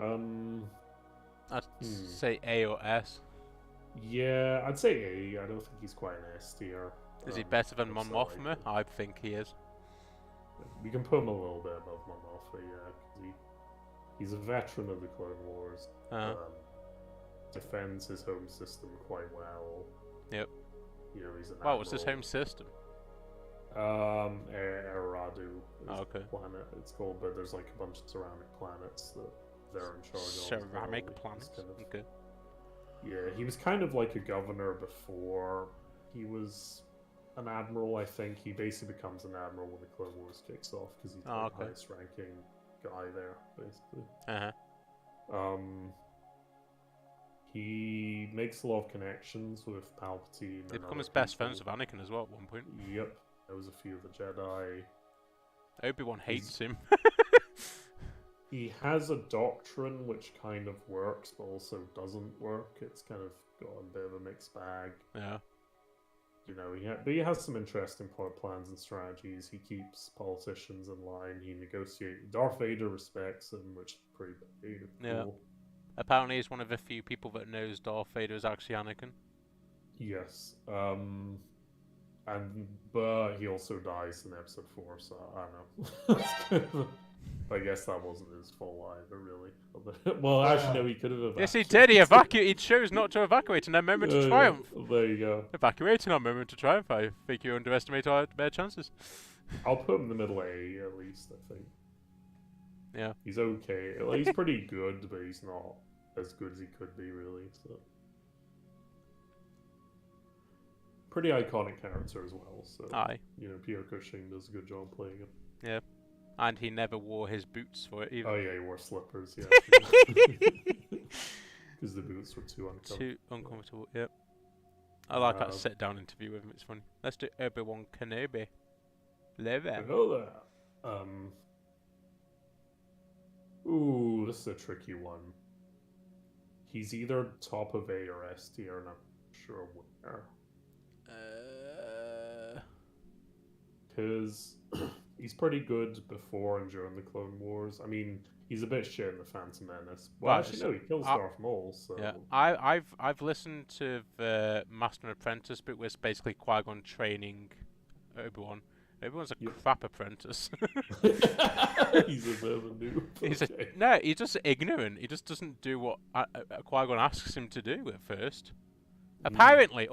I'd say A or S. Yeah, I'd say A. I don't think he's quite an S tier. Is he better than Mon Mothma? I think he is. We can put him a little bit above Mon Mothma, yeah, because he's a veteran of the Clone Wars. Defends his home system quite well. Yep. You know, he's an What was his home system? Eradu is the planet it's called, but there's like a bunch of ceramic planets that they're in charge of. Ceramic planets? Okay. Yeah, he was kind of like a governor before he was an admiral, I think. He basically becomes an admiral when the Clone Wars kicks off, because he's the highest ranking guy there, basically. He makes a lot of connections with Palpatine. He becomes best friends with Anakin as well at one point. Yep. There was a few of the Jedi. Obi-Wan hates him. He has a doctrine which kind of works, but also doesn't work. It's kind of got a bit of a mixed bag. Yeah. You know, but he has some interesting plans and strategies. He keeps politicians in line. He negotiates. Darth Vader respects him, which is pretty cool. Yeah. Apparently, he's one of the few people that knows Darth Vader is actually Anakin. Yes. But he also dies in episode 4, so I don't know. I guess that wasn't his fault either, really. Well, actually, no, he could have evacuated. Yes, he did. He chose not to evacuate in their moment of triumph. There you go. Evacuating our moment of triumph. I think you underestimate their chances. I'll put him in the middle A, at least, I think. Yeah. He's okay. He's pretty good, but he's not as good as he could be, really. So. Pretty iconic character as well. So, you know, Pierre Cushing does a good job playing him. Yeah. And he never wore his boots for it either. Oh yeah, he wore slippers, yeah. Because the boots were too uncomfortable. Too uncomfortable, yep. I like that sit-down interview with him, it's funny. Let's do Obi-Wan Kenobi. Hello there. Ooh, this is a tricky one. He's either top of A or S tier, and I'm not sure where. Because he's pretty good before and during the Clone Wars. I mean, he's a bit shit in the Phantom Menace. Well, actually, no, he kills Darth Maul. So yeah, I've listened to the Master and Apprentice bit, where it's basically Qui-Gon training Obi-Wan, Everyone's a crap apprentice. He's a bit of a noob. No, he's just ignorant. He just doesn't do what Qui-Gon asks him to do at first. Apparently,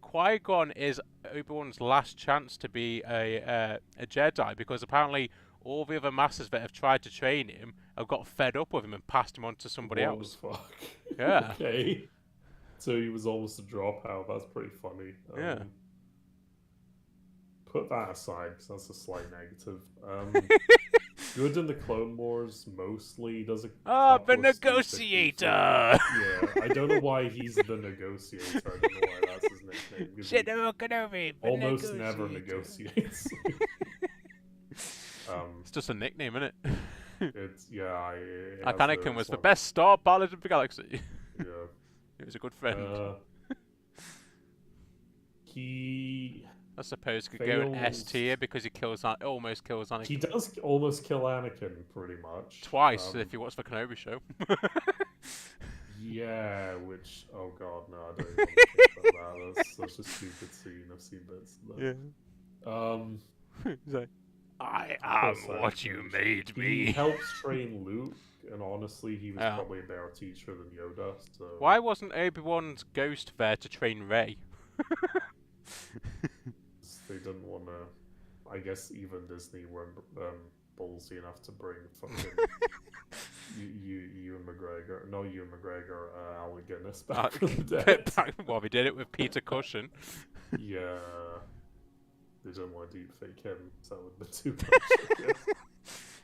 Qui-Gon is Obi-Wan's last chance to be a Jedi, because apparently all the other masters that have tried to train him have got fed up with him and passed him on to somebody else. What the fuck? Yeah. Okay. So he was almost a dropout. That's pretty funny. Yeah. Put that aside, because that's a slight negative. Good in the Clone Wars, mostly. Does a the negotiator! Yeah, I don't know why he's the negotiator. I don't know why that's his nickname. General Kenobi, Almost never negotiates. It's just a nickname, isn't it? It's, yeah. Anakin was the best star pilot in the galaxy. Yeah. He was a good friend. He... I suppose could go in S tier because he almost kills Anakin. He does almost kill Anakin, pretty much. Twice, if you watch the Kenobi show. Yeah, which... Oh god, no, I don't even want to think about that. That's such a stupid scene. I've seen bits of that. Yeah. He's like, I am what you made me. He helps train Luke, and honestly, he was probably a better teacher than Yoda, so... Why wasn't Obi-Wan's ghost there to train Rey? They didn't want to... I guess even Disney weren't ballsy enough to bring fucking... Ewan McGregor... No, Ewan McGregor, Alec Guinness back from the dead. Well, we did it with Peter Cushing. Yeah... They didn't want to deepfake him, so that would have been too much, I guess.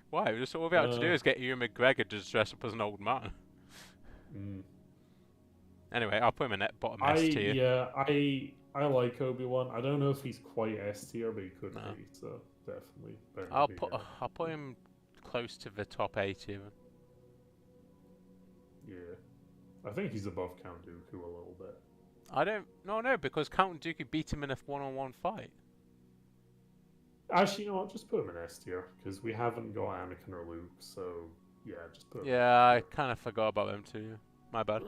Why? Just all we had to do is get Ewan McGregor to dress up as an old man. Anyway, I'll put him in bottom S tier. Yeah, I like Obi-Wan. I don't know if he's quite S tier, but he could be, so definitely. I'll put him close to the top 8 even. Yeah. I think he's above Count Dooku a little bit. No, because Count Dooku beat him in a one-on-one fight. Actually, you know what? Just put him in S tier, because we haven't got Anakin or Luke, so yeah, just put him in. Yeah, I kind of forgot about them too. My bad.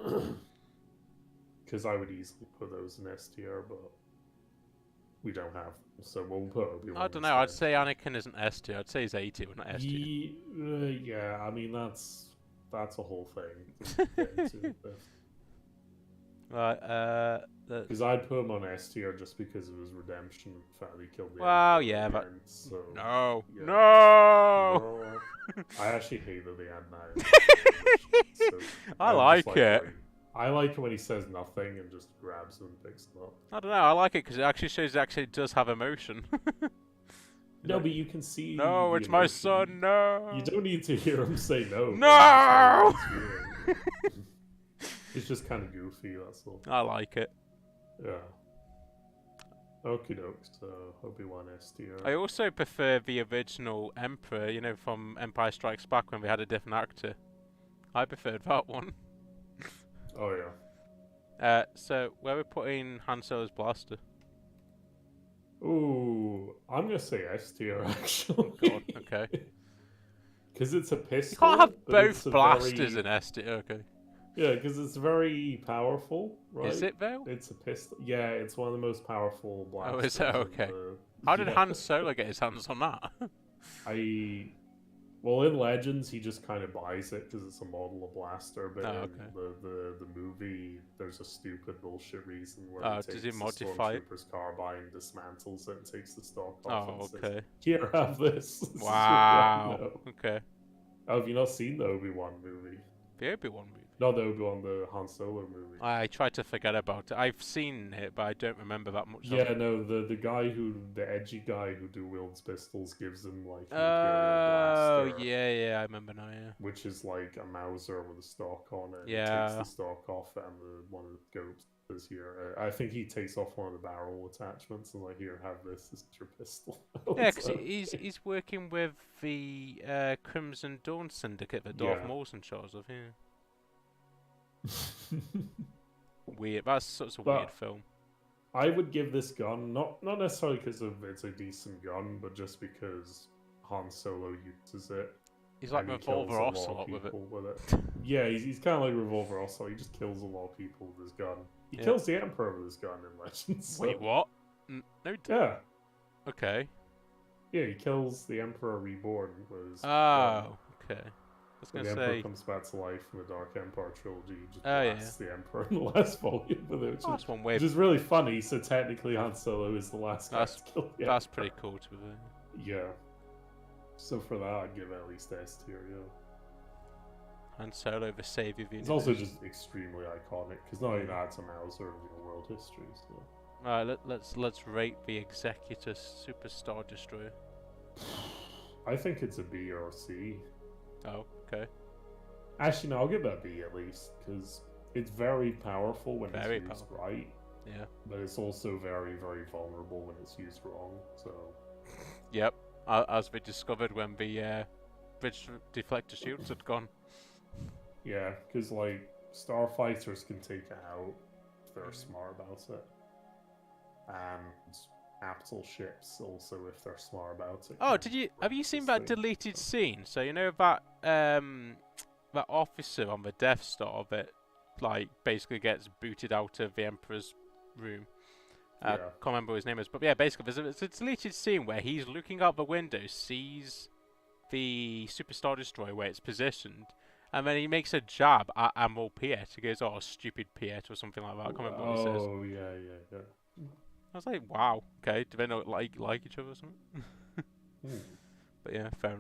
Because I would easily put those in S tier, but we don't have them, so we'll put Obi-Wan. I don't know, I'd say Anakin isn't S tier. I'd say he's A tier, not S tier. Yeah, I mean, that's a whole thing to get into. Right, because I'd put him on S tier just because of his redemption, the fact that he killed the yeah, but... end, so... No! Yeah. No! I actually hate that they had that. So I like it. I like it when he says nothing and just grabs them and picks them up. I don't know, I like it because it actually shows he actually does have emotion. No, but you can see... No, it's my son, no! You don't need to hear him say no. No! It's just kind of goofy, that's all. I like it. Yeah. Okie dokes, so Obi-Wan S tier. I also prefer the original Emperor, you know, from Empire Strikes Back when we had a different actor. I preferred that one. Oh, yeah. So, where we're putting Han Solo's blaster? Ooh, I'm gonna say S tier, actually. Oh, God, okay. Because it's a pistol. You can't have both blasters in S tier, okay. Yeah, because it's very powerful, right? Is it, though? It's a pistol. Yeah, it's one of the most powerful blasters. Oh, is it? Okay. How did Han Solo get his hands on that? Well, in Legends, he just kind of buys it because it's a model of blaster, but in the movie, there's a stupid bullshit reason where he takes the Stormtrooper's carbine, dismantles it, and takes the stock off and says, "Here, have this." Wow. Okay. Oh, have you not seen the Obi-Wan movie? The Obi-Wan movie? Not the Obi-Wan, the Han Solo movie. I tried to forget about it. I've seen it, but I don't remember that much. Yeah, no, the guy the edgy guy who wields pistols gives him like an Imperial blaster. Oh, yeah, I remember now, yeah. Which is like a Mauser with a stock on it. Yeah. He takes the stock off and one of the goats is here. I think he takes off one of the barrel attachments and like, here, have this. This is your pistol. Yeah, because he's working with the Crimson Dawn Syndicate that Darth Maul's in charge of, yeah. Weird. That's such a weird film. I would give this gun not necessarily because it's a decent gun, but just because Han Solo uses it. He's like Revolver Ocelot with it. Yeah, he's kind of like Revolver Ocelot. He just kills a lot of people with his gun. He kills the Emperor with his gun in Legends. So. Wait, what? No. Yeah. Okay. Yeah, he kills the Emperor Reborn. Oh, okay. I was when gonna the Emperor say. comes back to life in the Dark Empire trilogy, he just Oh yeah. blasts the Emperor in the last volume of it, Oh, that's one way. which is really funny. So technically, Han Solo is the last guy That's to kill the that's Emperor. pretty cool to be fair. Yeah. So for that, I'd give it at least S tier. Yeah. Han Solo, the savior of the It's universe. also just extremely iconic because not only that, it's a Mauser of world history. So. Alright, let's rate the Executus Superstar Destroyer. I think it's a B or a C. Oh, okay. Actually, no, I'll give it a B at least because it's very powerful when Very it's used powerful. right. Yeah. But it's also very, very vulnerable when it's used wrong. So. Yep. As we discovered when the bridge deflector shields had gone. Yeah, because like starfighters can take it out if they're smart about it, and capital ships also if they're smart about it. Oh, have you seen that deleted scene? So you know that that officer on the Death Star that like basically gets booted out of the Emperor's room. Yeah. Can't remember what his name is, but yeah, basically there's a deleted scene where he's looking out the window, sees the Superstar Destroyer where it's positioned, and then he makes a jab at Admiral Piet. He goes, "Oh, stupid Piet," or something like that. I can't remember what he says. Oh yeah. I was like, "Wow, okay, do they not like each other or something?" But yeah, fair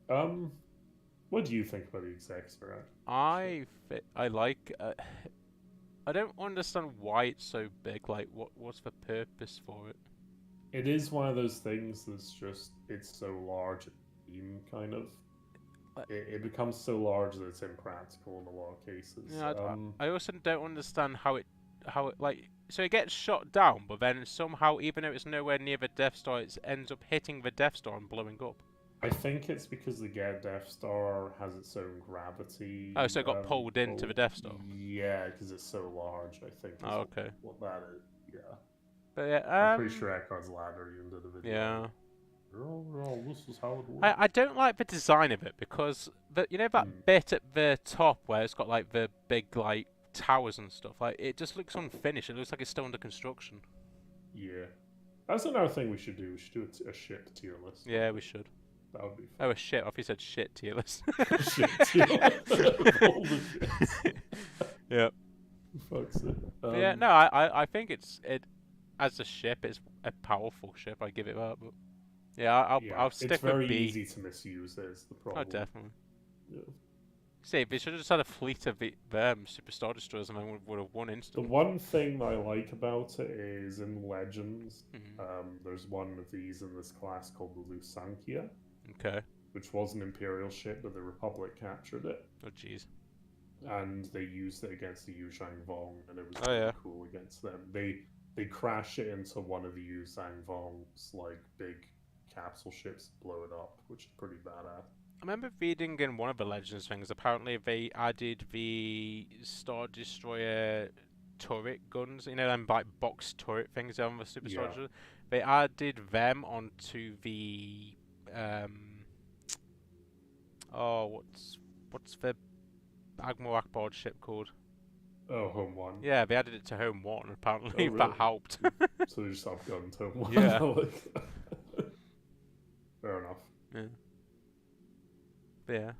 enough. What do you think about the execs for that? I like. I don't understand why it's so big. Like, what's the purpose for it? It is one of those things that's just it's so large, kind of. It becomes so large that it's impractical in a lot of cases. Yeah, I also don't understand how it like. So it gets shot down, but then somehow, even though it's nowhere near the Death Star, it ends up hitting the Death Star and blowing up. I think it's because the Death Star has its own gravity. Oh, so it got pulled into the Death Star? Yeah, because it's so large, I think. Oh, okay. What that is, yeah. But yeah, I'm pretty sure Eckhart's Ladder you into the video. Yeah. Oh, this is how it works. I don't like the design of it because you know that bit at the top where it's got like the big like towers and stuff. Like it just looks unfinished. It looks like it's still under construction. Yeah, that's another thing we should do. We should do a ship tier list. Yeah, we should. That would be fun. Oh, a shit. I thought you said shit tier list. Shit tier list. All the shits. Yep. Fuck's it. Yeah, no, I think it as a ship, it's a powerful ship. I give it that, but yeah, I'll stick with B. It's very easy to misuse. Is the problem? Oh, definitely. Yeah. See, they should have just had a fleet of Superstar Destroyers and then would have won instantly. The one thing I like about it is in Legends, there's one of these in this class called the Lusankia. Okay. Which was an Imperial ship, but the Republic captured it. Oh, jeez. And they used it against the Yuzhang Vong, and it was really cool against them. They crash it into one of the Yuzhang Vong's like big capsule ships, blow it up, which is pretty badass. I remember reading in one of the Legends things, apparently they added the Star Destroyer turret guns, you know, them like box turret things on the Super Star Destroyer. They added them onto the what's the Admiral Akbar's ship called? Oh, Home 1. Yeah, they added it to Home 1, apparently. Really? That helped. So they just outgunned Home 1. Yeah. Fair enough. Yeah. But yeah.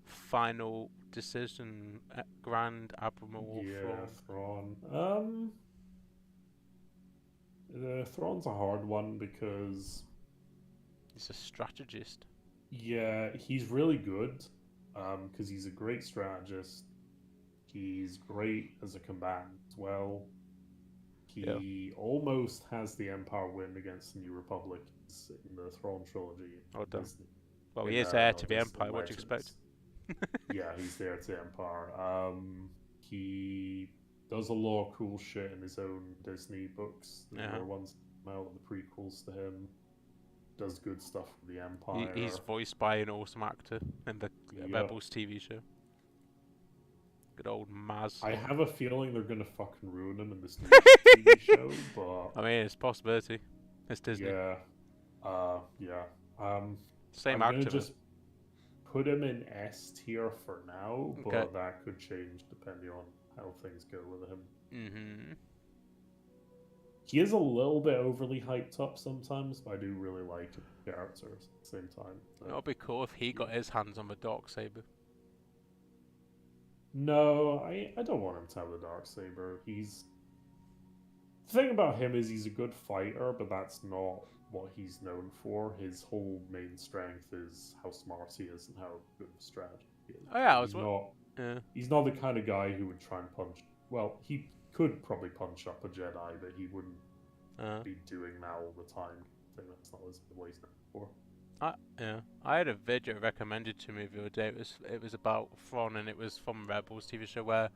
Final decision, Grand Admiral Thrawn. Thrawn's a hard one because he's a strategist. Yeah, he's really good because he's a great strategist. He's great as a combatant as well. He almost has the Empire win against the New Republic in the Thrawn trilogy. Oh, damn. Well, he is heir to the Empire, what do you expect? Yeah, he's there to the Empire. He does a lot of cool shit in his own Disney books. The newer ones come out, the prequels to him. Does good stuff for the Empire. He's voiced by an awesome actor in the Rebels TV show. Good old Maz. I have a feeling they're gonna fucking ruin him in this new TV show, but I mean, it's a possibility. It's Disney. Yeah. Same I'm actor. gonna just put him in S tier for now, but that could change depending on how things go with him. he is a little bit overly hyped up sometimes, but I do really like the character at the same time. It would be cool if he got his hands on the Darksaber. No, I don't want him to have the Darksaber. The thing about him is he's a good fighter, but that's not what he's known for. His whole main strength is how smart he is and how good of a strategy he is. Oh yeah, He's not the kind of guy who would try and punch. Well, he could probably punch up a Jedi, but he wouldn't be doing that all the time. I think that's not what he's known for. I had a video recommended to me the other day. It was about Thrawn, and it was from Rebels TV show where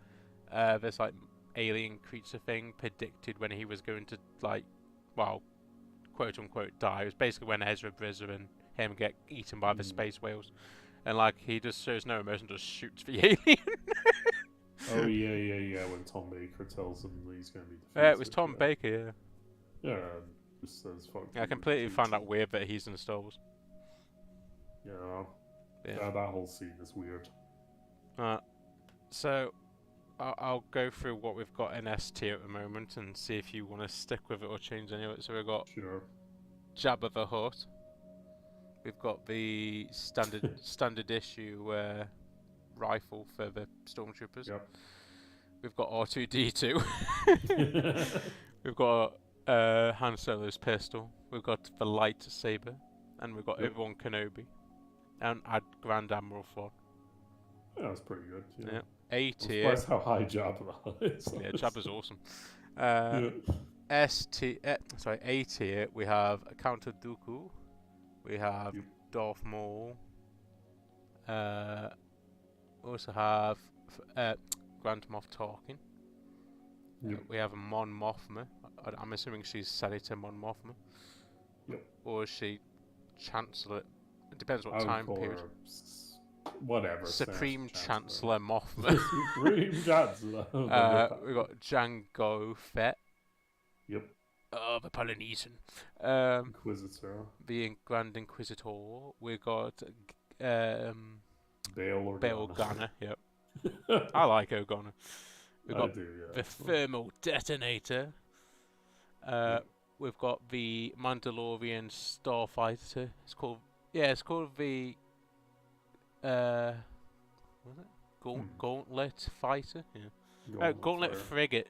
this like alien creature thing predicted when he was going to quote unquote die. It was basically when Ezra Bridger and him get eaten by the space whales, and like he just shows no emotion, just shoots the alien. Oh yeah. When Tom Baker tells him that he's going to be defeated. Yeah, it was Tom Baker. Yeah. Yeah. Just says fuck. Yeah, I completely find that weird that he's in the Star Wars. Yeah, that whole scene is weird. So I'll go through what we've got in S tier at the moment and see if you want to stick with it or change any of it. So we've got Jabba the Hutt. We've got the standard issue rifle for the stormtroopers. Yep. We've got R2D2. We've got Han Solo's pistol. We've got the lightsaber, and we've got Obi-Wan Kenobi, and add Grand Admiral Thrawn. Yeah, that's pretty good. Yeah. A tier. That's how high Jabba is. Yeah, Jabba's awesome. A tier. We have Count Dooku. We have Darth Maul. We also have Grand Moff Tarkin. We have Mon Mothma. I'm assuming she's Senator Mon Mothma. Yep. Or is she Chancellor? It depends what time period. Whatever. Supreme Chancellor Mothma. Supreme Chancellor. We got Jango Fett. Yep. Oh, the Polynesian. Inquisitor. The Grand Inquisitor. We got Bail Organa. Yep. I like Organa. We've got the Thermal Detonator. We've got the Mandalorian Starfighter. It's called the what was it? Gauntlet Fighter. Yeah. Gauntlet Frigate.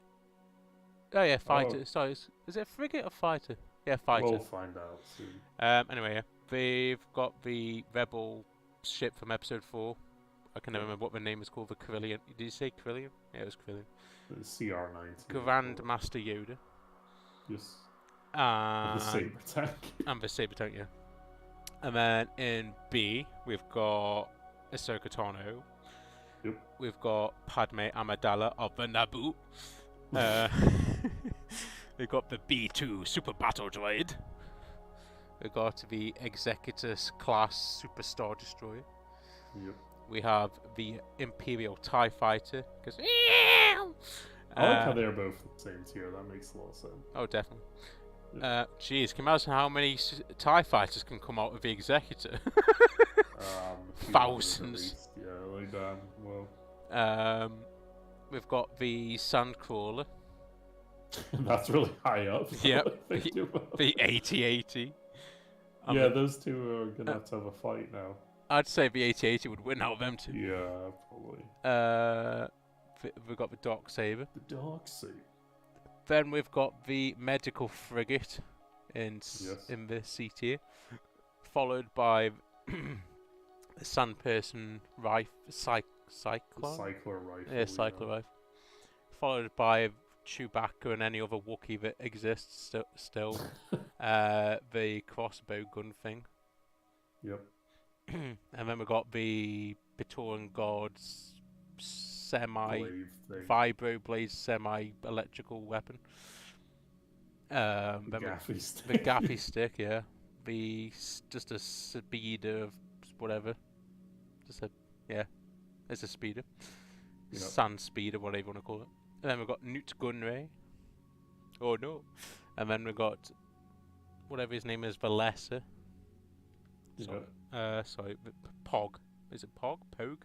Oh yeah, Fighter. Sorry, is it a frigate or fighter? Yeah, Fighter. We'll find out soon. Anyway, yeah. They've got the Rebel ship from Episode 4. I can never remember what the name is called. The Corellian. Did you say Corellian? Yeah, it was Corellian. The CR-19. Grand Master Yoda. Yes. And the Saber Tank. And the Saber Tank, yeah. And then in B, we've got Ahsoka Tano. Yep. We've got Padme Amidala of the Naboo. We've got the B2 Super Battle Droid. We've got the Executus class Super Star Destroyer. Yep. We have the Imperial TIE Fighter. I like how they're both the same tier. That makes a lot of sense. Oh, definitely. Geez, can you imagine how many TIE Fighters can come out of the Executor? Thousands. Yeah, like that. Well. We've got the Sandcrawler. That's really high up. Yep. The 8080. Yeah, those two are gonna have to have a fight now. I'd say the 8080 would win out of them two. Yeah, probably. We've got the Darksaber. The Darksaber. Then we've got the Medical Frigate in the C tier, followed by the Sandperson Cycler rifle. Yeah, Cycler rifle. Followed by Chewbacca and any other Wookiee that exists still. The crossbow gun thing. Yep. And then we got the Bitoran Guards vibro blade semi-electrical weapon. The gaffy stick. The gaffy stick, yeah. Just a speeder of whatever. It's a speeder. Yep. Sand speeder, whatever you want to call it. And then we've got Newt Gunray. Oh no. And then we've got whatever his name is, Valessa. Sorry, Pog. Is it Pog? Pogue?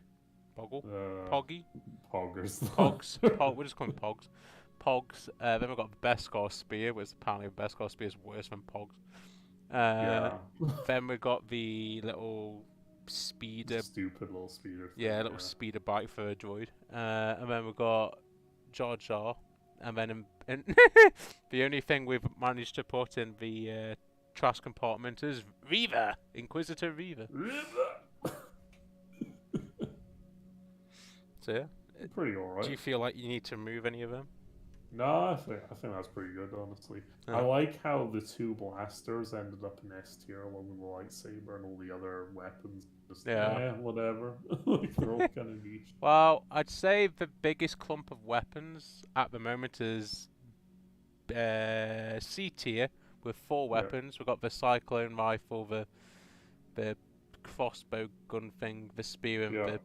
Poggle? Poggy? Poggers. Pogs. We'll just call him Pogs. Pogs. Then we've got the Beskar Spear, which apparently the Beskar Spear is worse than Pogs. Yeah. Then we got the little speeder. Stupid little speeder thing. Yeah, little speeder bike for a droid. And then we got Jar Jar. And then the only thing we've managed to put in the trash compartment is Reaver, Inquisitor Reaver. So yeah. Pretty alright. Do you feel like you need to move any of them? No, I think that's pretty good, honestly. I like how the two blasters ended up in S tier along with the lightsaber and all the other weapons. Just, whatever. Like, they're all kind of niche. Well, I'd say the biggest clump of weapons at the moment is C tier with 4 weapons. We've got the cyclone rifle, the crossbow gun thing, the spear, and the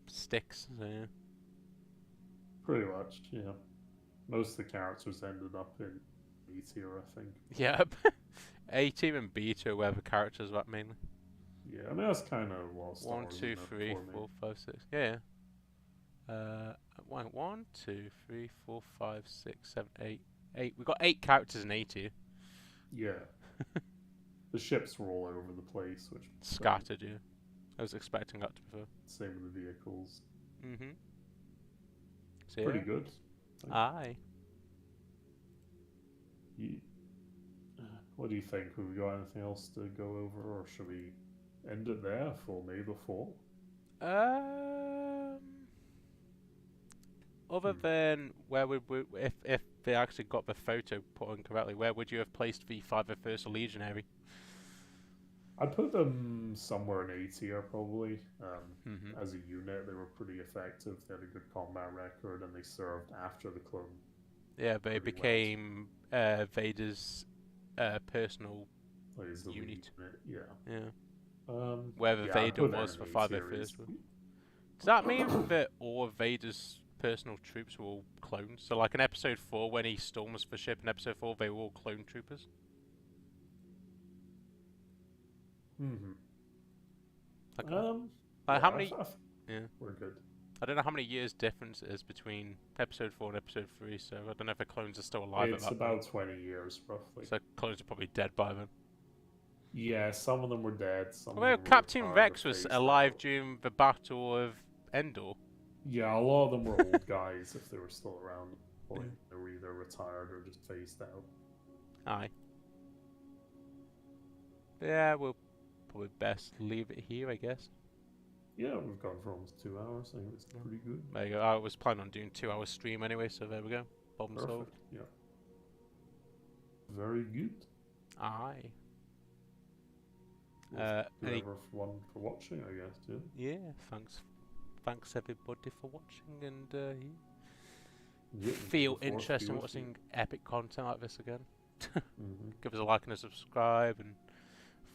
sticks. So, yeah. Pretty much, yeah. Most of the characters ended up in B tier, I think. Yep. A tier and B tier were the characters that mainly. Yeah, I mean that's kind of what Star 1, Wars 2, is 3, 4, 5, 6. Yeah. 1, 2, 3, 4, 5, 6, 7, 8. 8. We've got 8 characters in A tier. Yeah. The ships were all over the place, which scattered. Yeah. I was expecting that to be fair. Same with the vehicles. Mhm. So, pretty good. Aye. What do you think? Have we got anything else to go over, or should we end it there for May the 4th? Other than where would we, if they actually got the photo put on correctly, where would you have placed the 501st Legionary? I'd put them somewhere in A tier probably. As a unit, they were pretty effective. They had a good combat record, and they served after the clone. Yeah, they became Vader's personal unit. Yeah. Wherever Vader was for 501st. Does that mean that all of Vader's personal troops were all clones? So, like in Episode 4, when he storms the ship in Episode 4, they were all clone troopers? Like how many? We're good. I don't know how many years difference it is between Episode 4 and Episode 3, so I don't know if the clones are still alive at that point. It's about 20 years, roughly. So clones are probably dead by then. Yeah, some of them were dead. Well, Captain Rex was alive during the Battle of Endor. Yeah, a lot of them were old guys if they were still around. They were either retired or just phased out. Aye. Yeah, we'll probably best leave it here, I guess. Yeah, we've gone for almost 2 hours. I think it's pretty good. There you go. I was planning on doing 2-hour stream anyway, so there we go. Problem solved. Yeah. Very good. Aye. Everyone for watching, I guess, too. Yeah, thanks everybody for watching, and feel interest in watching epic content like this again. Give us a like and a subscribe, and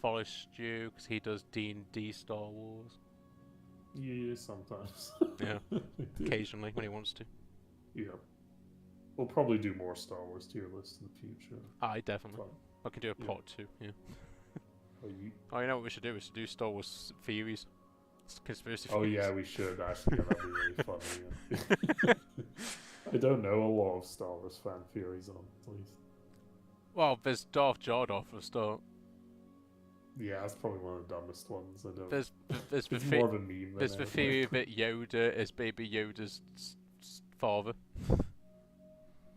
follow Stu because he does D&D Star Wars. Yeah, sometimes. Yeah, occasionally when he wants to. Yeah. We'll probably do more Star Wars tier lists in the future. Aye, definitely. I can do a part 2, yeah. Oh, you know what we should do? We should do Star Wars theories. Conspiracy theories. Oh yeah, we should actually. That'd be really funny. Yeah. I don't know a lot of Star Wars fan theories on at least. Well, there's Darth Jar for a start. Yeah, that's probably one of the dumbest ones. I don't. There's it's more of a meme. There's the theory that Yoda is Baby Yoda's father.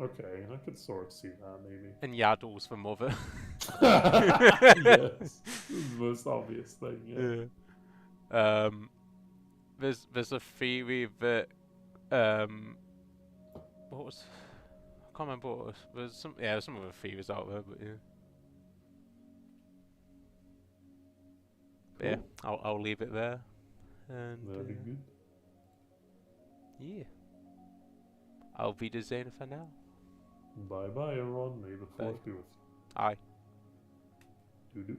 Okay, I could sort of see that maybe. And Yaddle's the mother. Yes, this is the most obvious thing. Yeah. There's a theory that what was, I can't remember what it was. There's some other theories out there, but yeah. Cool. Yeah, I'll leave it there. And very good. Yeah. Auf Wiedersehen for now. Bye bye everyone. May the 4th be with you. Aye. Doo-doo.